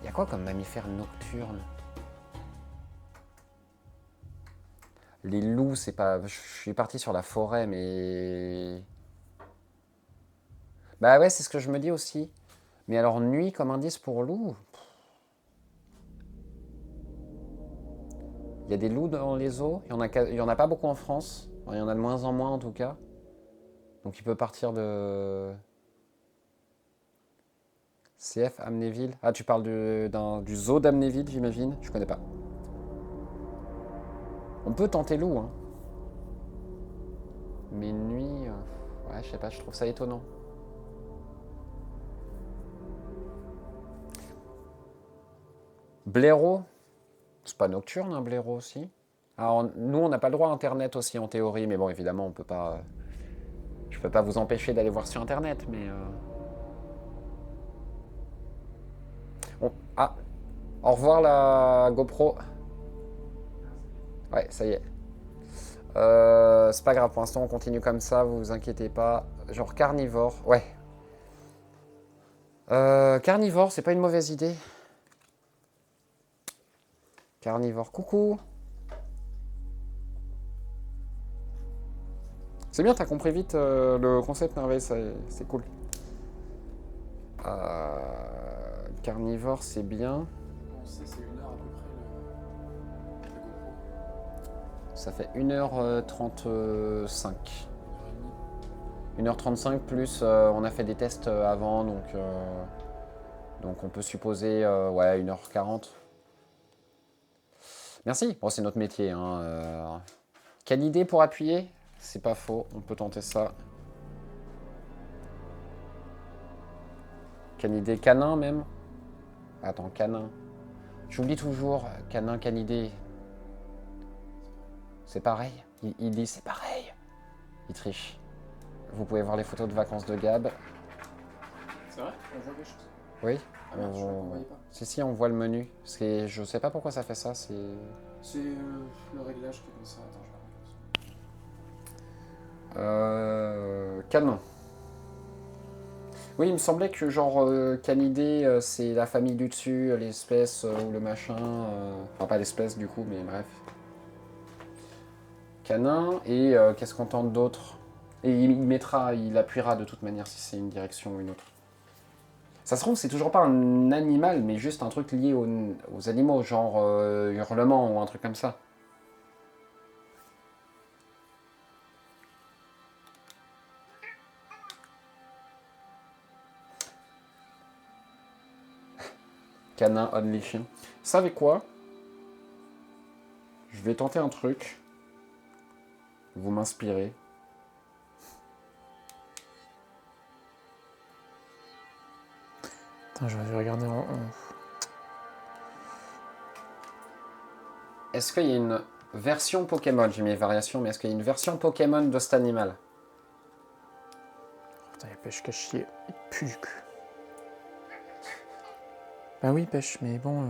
y a quoi comme mammifère nocturne? Les loups, c'est pas... Je suis parti sur la forêt, mais... Bah ouais, c'est ce que je me dis aussi. Mais alors, nuit comme indice pour loup? Il y a des loups dans les zoos. Il y en a pas beaucoup en France. Enfin, il y en a de moins en moins, en tout cas. Donc, il peut partir de... CF Amnéville. Ah, tu parles du zoo d'Amnéville, j'imagine? Je connais pas. On peut tenter loup, hein. Mais nuit... ouais, je sais pas, je trouve ça étonnant. Blaireau, c'est pas nocturne, un blaireau aussi. Alors, nous, on n'a pas le droit à Internet aussi, en théorie, mais bon, évidemment, on peut pas... je peux pas vous empêcher d'aller voir sur Internet, mais... Ah, au revoir la GoPro. Ouais, ça y est. c'est pas grave, pour l'instant on continue comme ça, vous vous inquiétez pas. Genre carnivore, ouais. Carnivore, c'est pas une mauvaise idée. Carnivore, coucou. C'est bien, t'as compris vite le concept merveille, c'est cool. Carnivore, c'est bien. On sait, c'est 1 heure à peu près le GoPro. Ça fait 1h35. 1h35 plus on a fait des tests avant, donc on peut supposer ouais, 1h40. Merci. Bon, c'est notre métier. Hein. Quelle idée pour appuyer? C'est pas faux, on peut tenter ça. Canidé, canin même. Attends, canin. J'oublie toujours, canin, canidé. C'est pareil. Il dit c'est pareil. Il triche. Vous pouvez voir les photos de vacances de Gab. C'est vrai? On voit quelque chose? Oui. Ah merde, je ne voyais pas. Si, on voit le menu. Je sais pas pourquoi ça fait ça. C'est le réglage qui est comme ça. Attends, je vais regarder. Canin. Oui, il me semblait que genre canidé, c'est la famille du dessus, l'espèce ou le machin. Enfin, pas l'espèce du coup, mais bref. Canin, et qu'est-ce qu'on tente d'autre? Et il appuiera de toute manière si c'est une direction ou une autre. Ça se trouve, c'est toujours pas un animal, mais juste un truc lié aux animaux, genre hurlement ou un truc comme ça. Canin Unleashing. Vous savez quoi? Je vais tenter un truc. Vous m'inspirez. Attends, je vais regarder en... Est-ce qu'il y a une version Pokémon? J'ai mis variation, mais est-ce qu'il y a une version Pokémon de cet animal? Putain, il y a Pêche qu'à chier. Il pue du cul. Bah oui, Pêche, mais bon...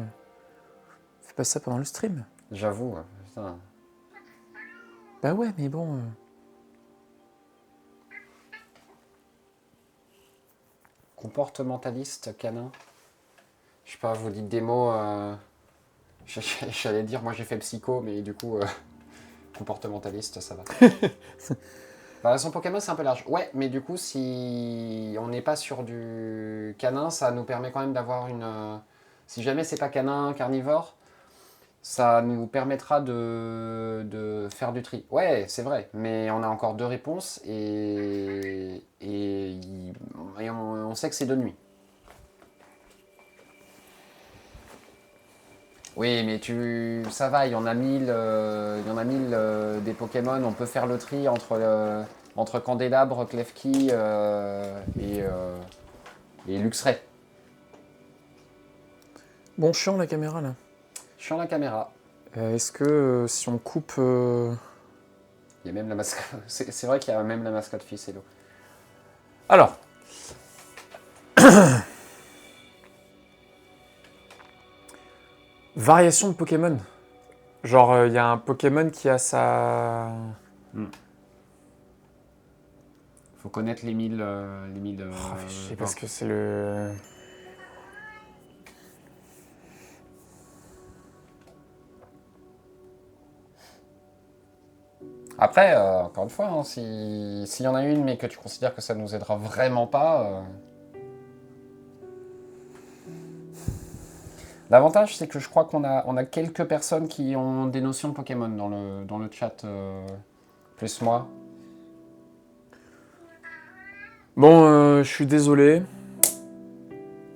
Fais pas ça pendant le stream. J'avoue, putain. Bah ouais, mais bon... Comportementaliste, canin. Je sais pas, vous dites des mots... J'allais dire, moi j'ai fait psycho, mais du coup... comportementaliste, ça va. Variation Pokémon, c'est un peu large. Ouais, mais du coup, si on n'est pas sur du canin, ça nous permet quand même d'avoir une... Si jamais c'est pas canin, carnivore, ça nous permettra de faire du tri. Ouais, c'est vrai, mais on a encore 2 réponses et on sait que c'est de nuit. Oui, mais ça va, il y en a 1000, des Pokémon, on peut faire le tri entre Candélabre, Klefki et Luxray. Bon, chiant la caméra, là. Chiant la caméra. Est-ce que si on coupe... Il y a même la mascotte. C'est vrai qu'il y a même la mascotte Ficello. Alors. Variation de Pokémon. Genre, il y a un Pokémon qui a sa... Faut connaître les 1000... je sais parce que c'est le... Après, encore une fois, hein, s'il y en a une, mais que tu considères que ça nous aidera vraiment pas... L'avantage, c'est que je crois qu'on a quelques personnes qui ont des notions de Pokémon dans le chat, plus moi. Bon, je suis désolé.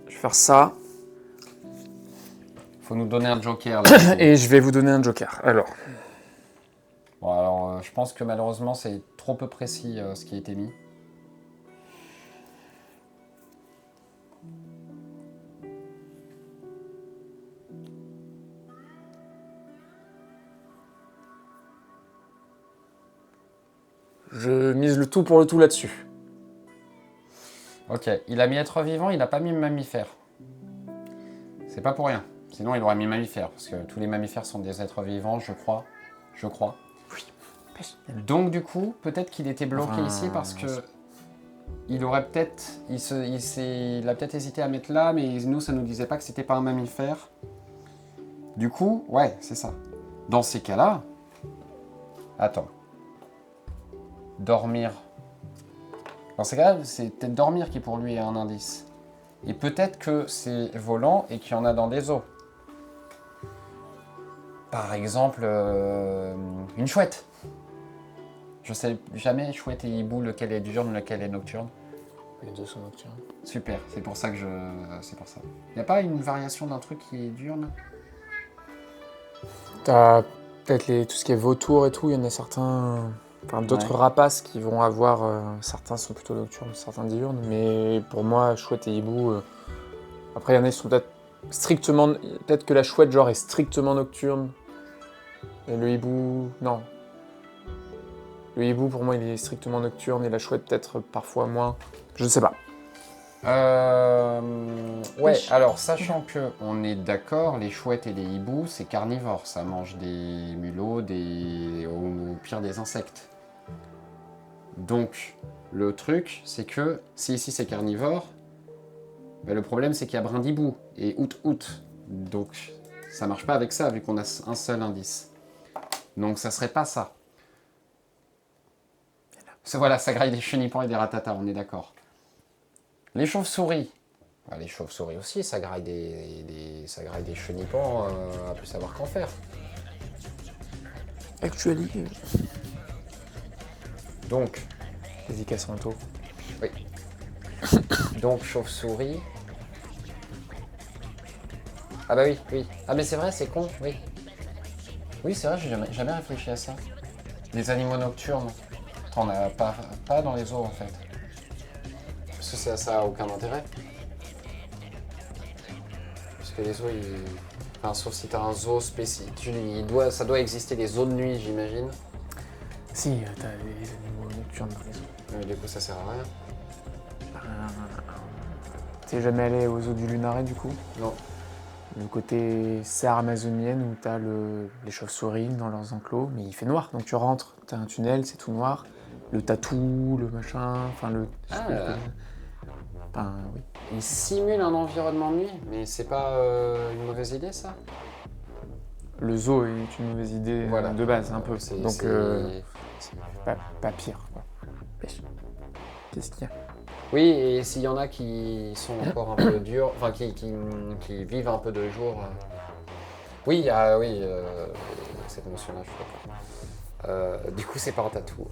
Je vais faire ça. Faut nous donner un joker. Là, et je vais vous donner un joker. Alors. Bon, alors, je pense que malheureusement, c'est trop peu précis ce qui a été mis. Je mise le tout pour le tout là-dessus. Ok, il a mis être vivant, il n'a pas mis mammifère. C'est pas pour rien. Sinon, il aurait mis mammifère, parce que tous les mammifères sont des êtres vivants, je crois. Je crois. Oui. Donc du coup, peut-être qu'il était bloqué Enfin, ici parce que il aurait peut-être, il a peut-être hésité à mettre là, mais nous ça nous disait pas que c'était pas un mammifère. Du coup, ouais, c'est ça. Dans ces cas-là, attends, dormir. Dans ces cas-là, c'est peut-être dormir qui pour lui est un indice. Et peut-être que c'est volant et qu'il y en a dans des eaux. Par exemple, une chouette. Je sais jamais, chouette et hibou, lequel est diurne, lequel est nocturne. Les deux sont nocturnes. Super, c'est pour ça que je... C'est pour ça. Y a pas une variation d'un truc qui est diurne? T'as peut-être tout ce qui est vautour et tout, il y en a certains... Enfin, d'autres Ouais. rapaces qui vont avoir... certains sont plutôt nocturnes, certains diurnes, mais pour moi, chouette et hibou... Après, il y en a qui sont peut-être strictement... Peut-être que la chouette, genre, est strictement nocturne. Et le hibou... Non. Le hibou, pour moi, il est strictement nocturne, et la chouette, peut-être parfois moins. Je ne sais pas. Ouais, alors, sachant que on est d'accord, les chouettes et les hiboux, c'est carnivore. Ça mange des mulots, au pire des insectes. Donc, le truc, c'est que si ici c'est carnivore, bah, le problème c'est qu'il y a brindibou et out. Donc, ça marche pas avec ça vu qu'on a un seul indice. Donc, ça serait pas ça. Voilà, ça graille des chenipans et des ratatas, on est d'accord. Les chauves-souris. Bah, les chauves-souris aussi, ça graille ça graille des chenipans à plus savoir qu'en faire. Actually. Donc, Les Icassanto. oui. Donc, chauve-souris. Ah bah oui. Ah mais c'est vrai, c'est con, oui. Oui, c'est vrai, j'ai jamais réfléchi à ça. Les animaux nocturnes. T'en as pas dans les zoos en fait. Parce que ça a aucun intérêt. Parce que les zoos, enfin, sauf si t'as un zoo spécifique. Ça doit exister des zoos de nuit, j'imagine. Si, t'as les animaux nocturnes dans les eaux. Mais du coup, ça sert à rien. T'es jamais allé aux eaux du Lunaret, du coup? Non. Le côté serre amazonienne où t'as les chauves-souris dans leurs enclos, mais il fait noir, donc tu rentres, t'as un tunnel, c'est tout noir. Le tatou, le machin, enfin le... Enfin, oui. Il simule un environnement de nuit, mais c'est pas une mauvaise idée ça? Le zoo est une mauvaise idée Voilà. de base, un peu. C'est- Donc, c'est- pas pire, quoi. Qu'est-ce qu'il y a? Oui, et s'il y en a qui sont encore un peu durs, enfin qui vivent un peu de jour. Oui, cette notion-là, je suis d'accord. Du coup, c'est pas un tatou.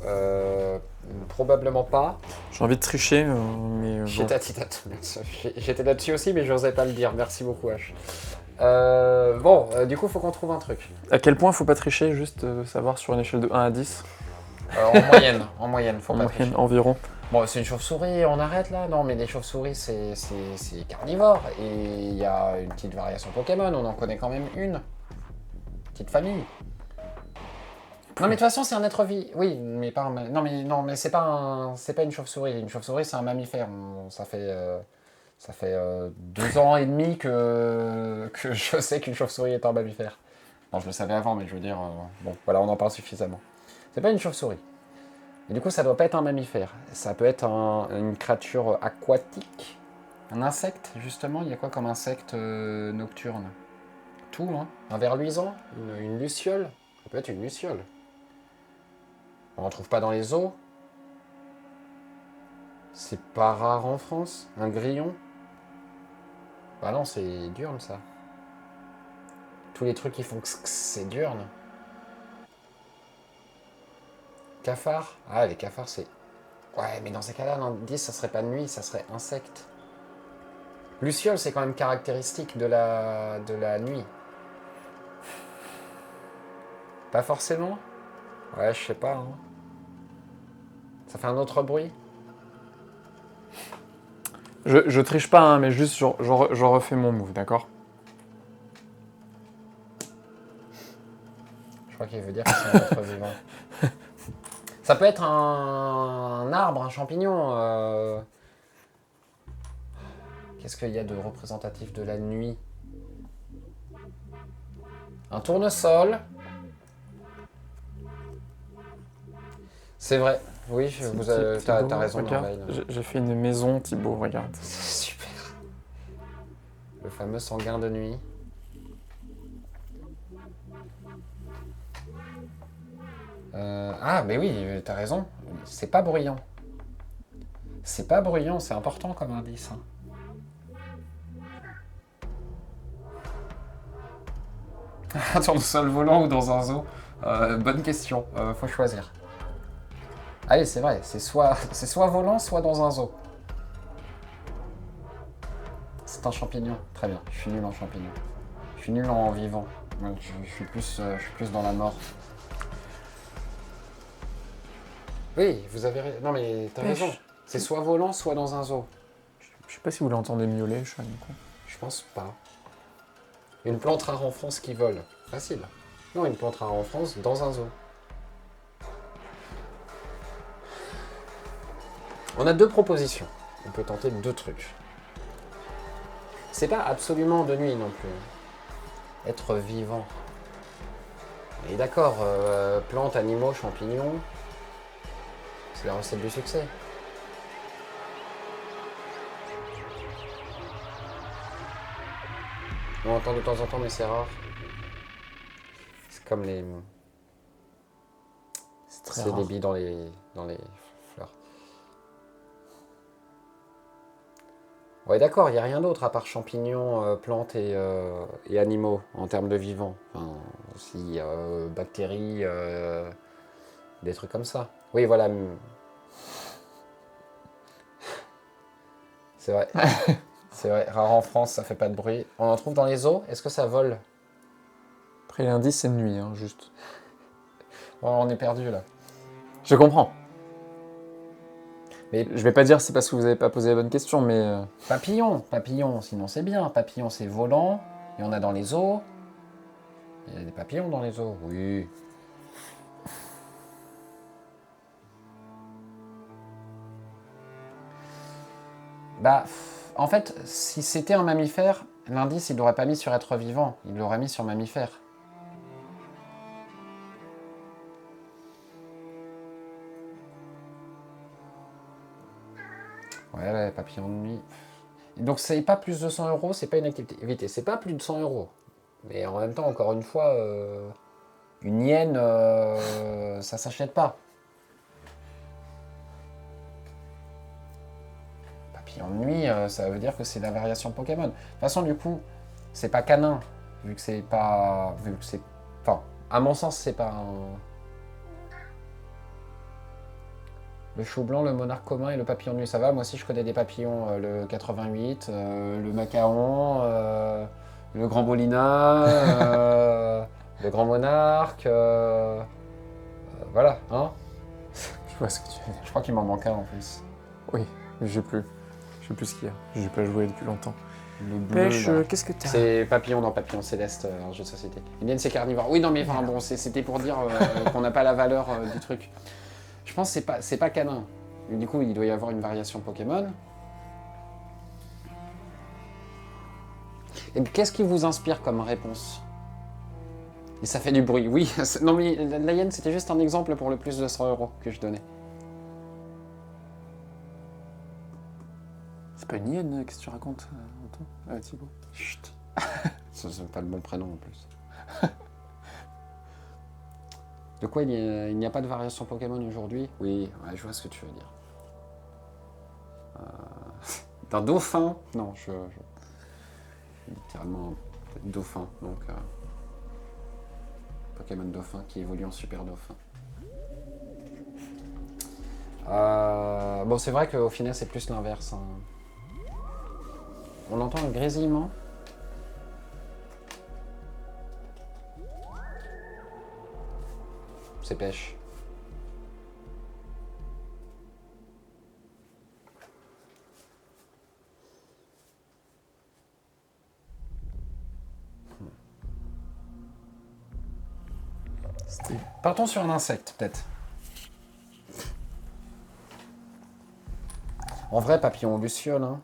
Probablement pas. J'ai envie de tricher, mais bon. J'étais là-dessus aussi, mais j'osais pas le dire. Merci beaucoup, H. Du coup, faut qu'on trouve un truc. À quel point faut pas tricher, juste savoir sur une échelle de 1 à 10? En moyenne, faut En pas moyenne, tricher. environ. Bon, c'est une chauve-souris, on arrête là? Non, mais les chauves-souris, c'est carnivore. Et il y a une petite variation Pokémon, on en connaît quand même une. Petite famille. Non, mais de toute façon, c'est un être vivant. Oui, mais pas un... Non, mais c'est pas une chauve-souris. Une chauve-souris, c'est un mammifère. Ça fait 2 ans et demi que je sais qu'une chauve-souris est un mammifère. Non, je le savais avant, mais je veux dire... bon, voilà, on en parle suffisamment. C'est pas une chauve-souris. Et du coup, ça doit pas être un mammifère. Ça peut être une créature aquatique. Un insecte, justement. Il y a quoi comme insecte nocturne? Tout, hein. Un ver luisant? Une luciole? Ça peut être une luciole. On n'en trouve pas dans les eaux. C'est pas rare en France. Un grillon? Bah non, c'est diurne, ça. Tous les trucs qui font x, c'est diurne. Cafard? Ah, les cafards, c'est... Ouais, mais dans ces cas-là, l'indice, ça serait pas nuit, ça serait insecte. Luciole, c'est quand même caractéristique de la nuit. Pas forcément? Ouais, je sais pas. Hein. Ça fait un autre bruit? Je triche pas, hein, mais juste je refais mon move, d'accord? Je crois qu'il veut dire que c'est un être vivant. Ça peut être un arbre, un champignon. Qu'est-ce qu'il y a de représentatif de la nuit? Un tournesol. C'est vrai. Oui, t'as raison, regarde, Merveille. j'ai fait une maison, Thibaut, regarde. Super. Le fameux sanguin de nuit. Ah, mais oui, t'as raison. C'est pas bruyant. C'est pas bruyant, c'est important comme indice. Hein. Un tournesol volant ou dans un zoo bonne question, faut choisir. Ah oui, c'est vrai, c'est soit volant, soit dans un zoo. C'est un champignon, très bien. Je suis nul en champignon. Je suis nul en vivant. Moi, je suis plus dans la mort. Oui, vous avez raison. Non mais t'as Pêche. raison. C'est soit volant, soit dans un zoo. Je sais pas si vous l'entendez miauler, le chat, du coup. Je pense pas. Une plante rare en France qui vole. Facile. Non, une plante rare en France dans un zoo. On a deux propositions. On peut tenter deux trucs. C'est pas absolument de nuit non plus. Être vivant. Et d'accord, plantes, animaux, champignons, c'est la recette du succès. On entend de temps en temps, mais c'est rare. C'est comme les... très C'est rare. des billes dans les fleurs. Ouais, d'accord, il n'y a rien d'autre à part champignons, plantes et animaux en termes de vivants. Enfin, aussi bactéries, des trucs comme ça. Oui, voilà. C'est vrai. C'est vrai, rare en France, ça fait pas de bruit. On en trouve dans les eaux. Est-ce que ça vole? Après, l'indice, c'est de nuit, hein, juste. Oh, on est perdu là. Je comprends. Mais Je vais pas dire c'est parce que vous avez pas posé la bonne question, mais... papillon, sinon c'est bien. Papillon, c'est volant. Il y en a dans les eaux. Il y a des papillons dans les eaux. Oui. Bah, en fait, si c'était un mammifère, l'indice, il l'aurait pas mis sur être vivant. Il l'aurait mis sur mammifère. Ouais, papillon de nuit. Donc c'est pas plus de 100 €, c'est pas une activité. C'est pas plus de 100 €. Mais en même temps, encore une fois, une hyène, ça s'achète pas. Papillon de nuit, ça veut dire que c'est la variation Pokémon. De toute façon, du coup, c'est pas canin, vu que c'est pas... Vu que c'est... Enfin, à mon sens, c'est pas un... Le chou blanc, le monarque commun et le papillon de nuit, ça va. Moi aussi, je connais des papillons, le 88, le macaron, le grand bolina, le grand monarque, voilà, hein. Je vois ce que tu veux dire. Je crois qu'il m'en manque un en plus. Oui, j'ai plus. Je sais plus ce qu'il y a. J'ai pas joué depuis longtemps. Le bleu, Pêche, là. qu'est-ce que t'as? C'est papillon dans Papillon Céleste, un jeu de société. Indienne, c'est carnivore. Oui, non, mais enfin, bon, c'était pour dire qu'on n'a pas la valeur du truc. Je pense que c'est pas canin. Du coup, il doit y avoir une variation Pokémon. Et qu'est-ce qui vous inspire comme réponse? Et ça fait du bruit, oui. Non, mais la hyène, c'était juste un exemple pour le plus de 100 € que je donnais. C'est pas une hyène, qu'est-ce que tu racontes, Thibaut? Chut. C'est pas le bon prénom en plus. De quoi il n'y a pas de variation Pokémon aujourd'hui? Oui, ouais, je vois ce que tu veux dire. D'un dauphin? Non, littéralement un dauphin, donc Pokémon dauphin qui évolue en super dauphin. Bon, c'est vrai qu'au final, c'est plus l'inverse. Hein. On entend un grésillement. C'est pêche. Partons sur un insecte, peut-être. En vrai, papillon ou luciole, hein.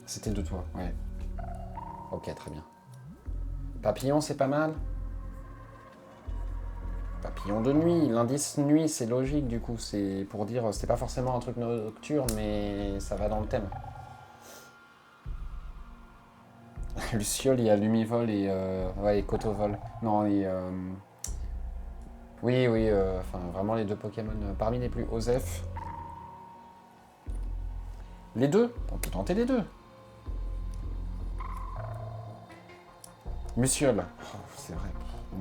C'était de toi, ouais. Ok, très bien. Papillon, c'est pas mal. papillon de nuit. L'indice nuit, c'est logique du coup. C'est pour dire, c'est pas forcément un truc nocturne, mais ça va dans le thème. Luciole, il y a Lumivol et ouais, et Cotovol. Non, et oui, enfin vraiment les deux Pokémon parmi les plus OSEF. Les deux, on peut tenter les deux. Luciole, oh, c'est vrai,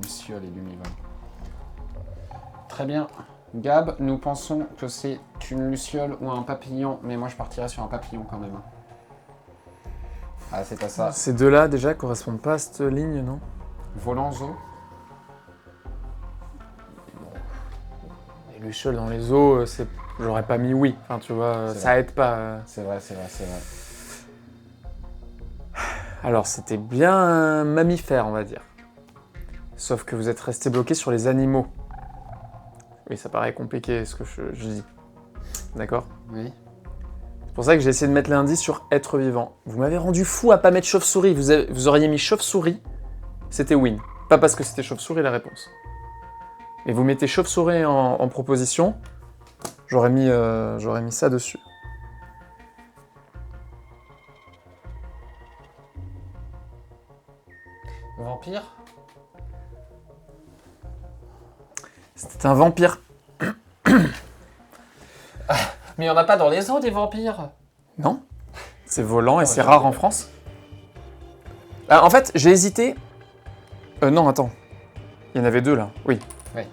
Luciole et Lumivol. Très bien. Gab, nous pensons que c'est une Luciole ou un papillon, mais moi je partirais sur un papillon quand même. Ah, c'est pas ça. Ces deux-là, déjà, correspondent pas à cette ligne, non? Volanzo. Et Luciole dans les eaux, c'est... J'aurais pas mis oui. Enfin, tu vois, C'est ça aide pas. C'est vrai. Alors, c'était bien un mammifère, on va dire. Sauf que vous êtes resté bloqué sur les animaux. Oui, ça paraît compliqué, ce que je dis. D'accord? Oui. C'est pour ça que j'ai essayé de mettre l'indice sur être vivant. Vous m'avez rendu fou à pas mettre chauve-souris. Vous auriez mis chauve-souris, c'était win. Pas parce que c'était chauve-souris la réponse. Et vous mettez chauve-souris en proposition, j'aurais mis ça dessus. Vampire. C'était un vampire. Mais il n'y en a pas dans les eaux des vampires. Non, c'est volant et c'est rare en France. Ah, en fait, j'ai hésité. Non, attends. Il y en avait deux là. Oui. Oui.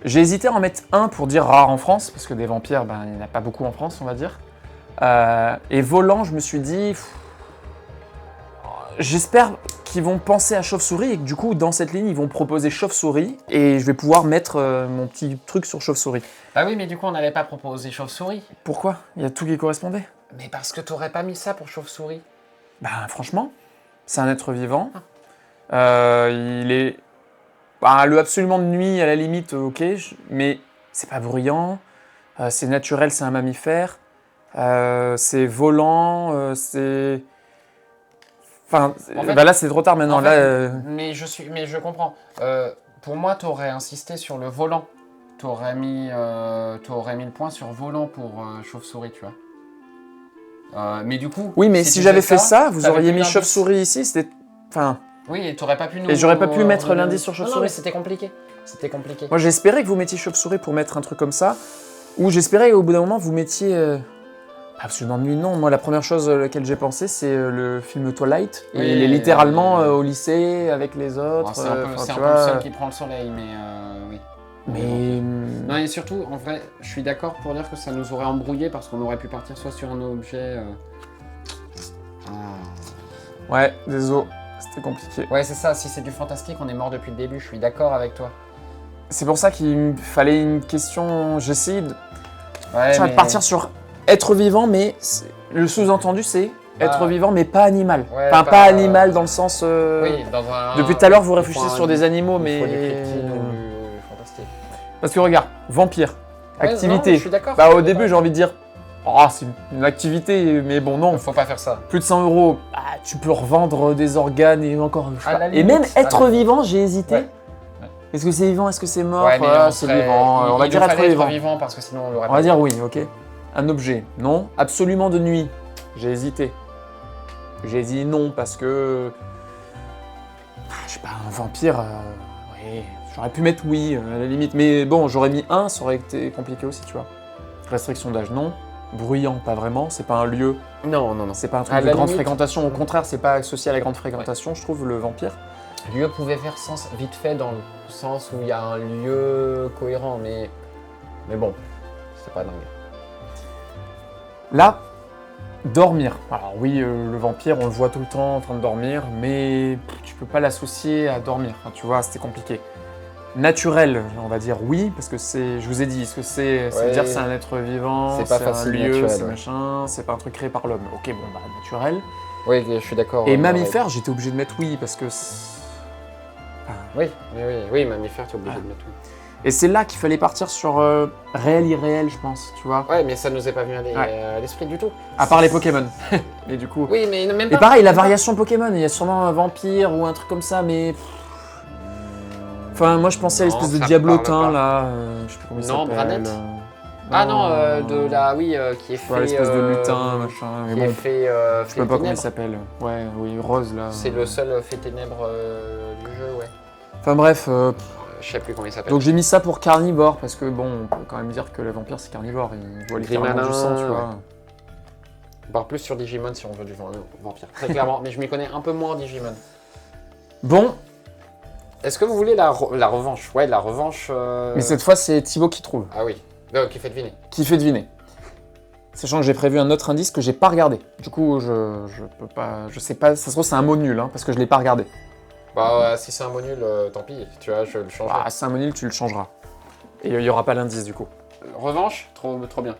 J'ai hésité à en mettre un pour dire rare en France, parce que des vampires, ben, il n'y en a pas beaucoup en France, on va dire. Et volant, je me suis dit. J'espère qu'ils vont penser à chauve-souris et que du coup, dans cette ligne, ils vont proposer chauve-souris et je vais pouvoir mettre mon petit truc sur chauve-souris. Bah oui, mais du coup, on n'avait pas proposé chauve-souris. Pourquoi? Il y a tout qui correspondait. Mais parce que t'aurais pas mis ça pour chauve-souris. Ben, franchement, c'est un être vivant. Il est... Ben, le absolument de nuit, à la limite, ok, mais c'est pas bruyant, c'est naturel, c'est un mammifère, c'est volant, c'est... Enfin, En fait, ben là, c'est trop tard maintenant. En fait, Là, mais je comprends. Pour moi, t'aurais insisté sur le volant. T'aurais mis le point sur volant pour chauve-souris, tu vois. Mais du coup... oui, mais si tu j'avais faisais fait ça, vous t'avais auriez plus mis d'indice. chauve-souris ici, c'était... Enfin, Oui, et t'aurais pas pu nous... Et j'aurais pas pu mettre redonner- l'indice sur Non, chauve-souris. non, mais c'était compliqué. C'était compliqué. moi, j'espérais que vous mettiez chauve-souris pour mettre un truc comme ça, ou j'espérais qu'au bout d'un moment, vous mettiez... Absolument de nuit, non. Moi, la première chose à laquelle j'ai pensé, c'est le film Twilight. Oui, Et il est littéralement au lycée avec les autres. Bon, c'est un peu, enfin, c'est un tu peu le vois. seul qui prend le soleil, mais oui. Mais... Non, et surtout, en vrai, je suis d'accord pour dire que ça nous aurait embrouillé parce qu'on aurait pu partir soit sur un objet... Ouais, désolé, c'était compliqué. Ouais, c'est ça, si c'est du fantastique, on est mort depuis le début, je suis d'accord avec toi. C'est pour ça qu'il me fallait une question... J'essaie de... Ouais, de partir sur être vivant, mais le sous-entendu, c'est être vivant, mais pas animal. Ouais, enfin, pas animal dans le sens... Oui, dans un... Depuis tout à l'heure, vous il faut réfléchissez un- sur des animaux, il mais... faut du reptile ou du fantastique. Parce que regarde, vampire, Ouais, activité. non, je suis d'accord. Bah au début, j'ai envie de dire, oh, c'est une activité, mais bon, non. Faut pas faire ça. Plus de 100 €, bah, tu peux revendre des organes et encore... je sais À pas. la Et limite, même à être la- vivant, j'ai hésité. Ouais. Est-ce que c'est vivant, est-ce que c'est mort? Ouais, mais Voilà, on c'est serait- vivant. On va il dire nous être fallait vivant. parce que sinon on l'aurait On va dire oui, ok. Un objet, non. Absolument de nuit, j'ai hésité. J'ai dit non parce que... je sais pas, un vampire, ouais, j'aurais pu mettre oui, à la limite. Mais bon, j'aurais mis un, ça aurait été compliqué aussi, tu vois. Restriction d'âge, non. Bruyant, pas vraiment. C'est pas un lieu, Non. c'est pas un À truc de la grande limite. fréquentation. Au contraire, c'est pas associé à la grande fréquentation, je trouve, le vampire. Lieu pouvait faire sens vite fait dans le sens où il y a un lieu cohérent, mais bon, c'est pas dingue. Là, dormir. Alors oui, le vampire, on le voit tout le temps en train de dormir, mais tu peux pas l'associer à dormir. Enfin, tu vois, c'était compliqué. Naturel, on va dire oui, parce que c'est, je vous ai dit, ce que c'est, ça veut Ouais. dire que c'est un être vivant, C'est pas un facile, lieu, naturel, c'est ouais. machin, c'est pas un truc créé par l'homme. Ok, bon, bah, naturel. Oui, je suis d'accord. Et mammifère, j'étais obligé de mettre oui, parce que... Oui, mammifère, tu es obligé de mettre oui. Et c'est là qu'il fallait partir sur réel, irréel, je pense, tu vois. Ouais, mais ça nous est pas venu à l'esprit du tout. À part les Pokémon. Et du coup... Oui, mais même Et pas. pareil, la variation Pokémon, il y a sûrement un vampire ou un truc comme ça, mais... Enfin, moi je pensais à Non, l'espèce de ça me diablotin parle pas. là, je sais plus comment il Non, s'appelle. Branette Ah non, de la... Oui, qui est fait... Ouais, l'espèce de lutin, machin. Mais Qui est bon, fait... je sais fait même pas comment il ténèbres. s'appelle. Ouais, oui, Rose là. C'est le seul fait ténèbres du jeu, ouais. Enfin bref, Je sais plus comment il s'appelle. donc j'ai mis ça pour carnivore, parce que bon, on peut quand même dire que le vampire c'est carnivore, il voit littéralement du sang, tu vois. On part plus sur Digimon si on veut du vampire, très clairement, mais je m'y connais un peu moins en Digimon. Bon, Est-ce que vous voulez la revanche? Ouais, la revanche... mais cette fois c'est Thibaut qui trouve, Ah oui, qui fait deviner. qui fait deviner. Sachant que j'ai prévu un autre indice que j'ai pas regardé. Du coup, je peux pas, je sais pas, ça se trouve c'est un mot nul, hein, parce que je l'ai pas regardé. Bah, si c'est un mot nul, tant pis, tu vois, je le changerai. Ah, c'est un mot nul, tu le changeras. Et il y aura pas l'indice du coup. Revanche, trop bien.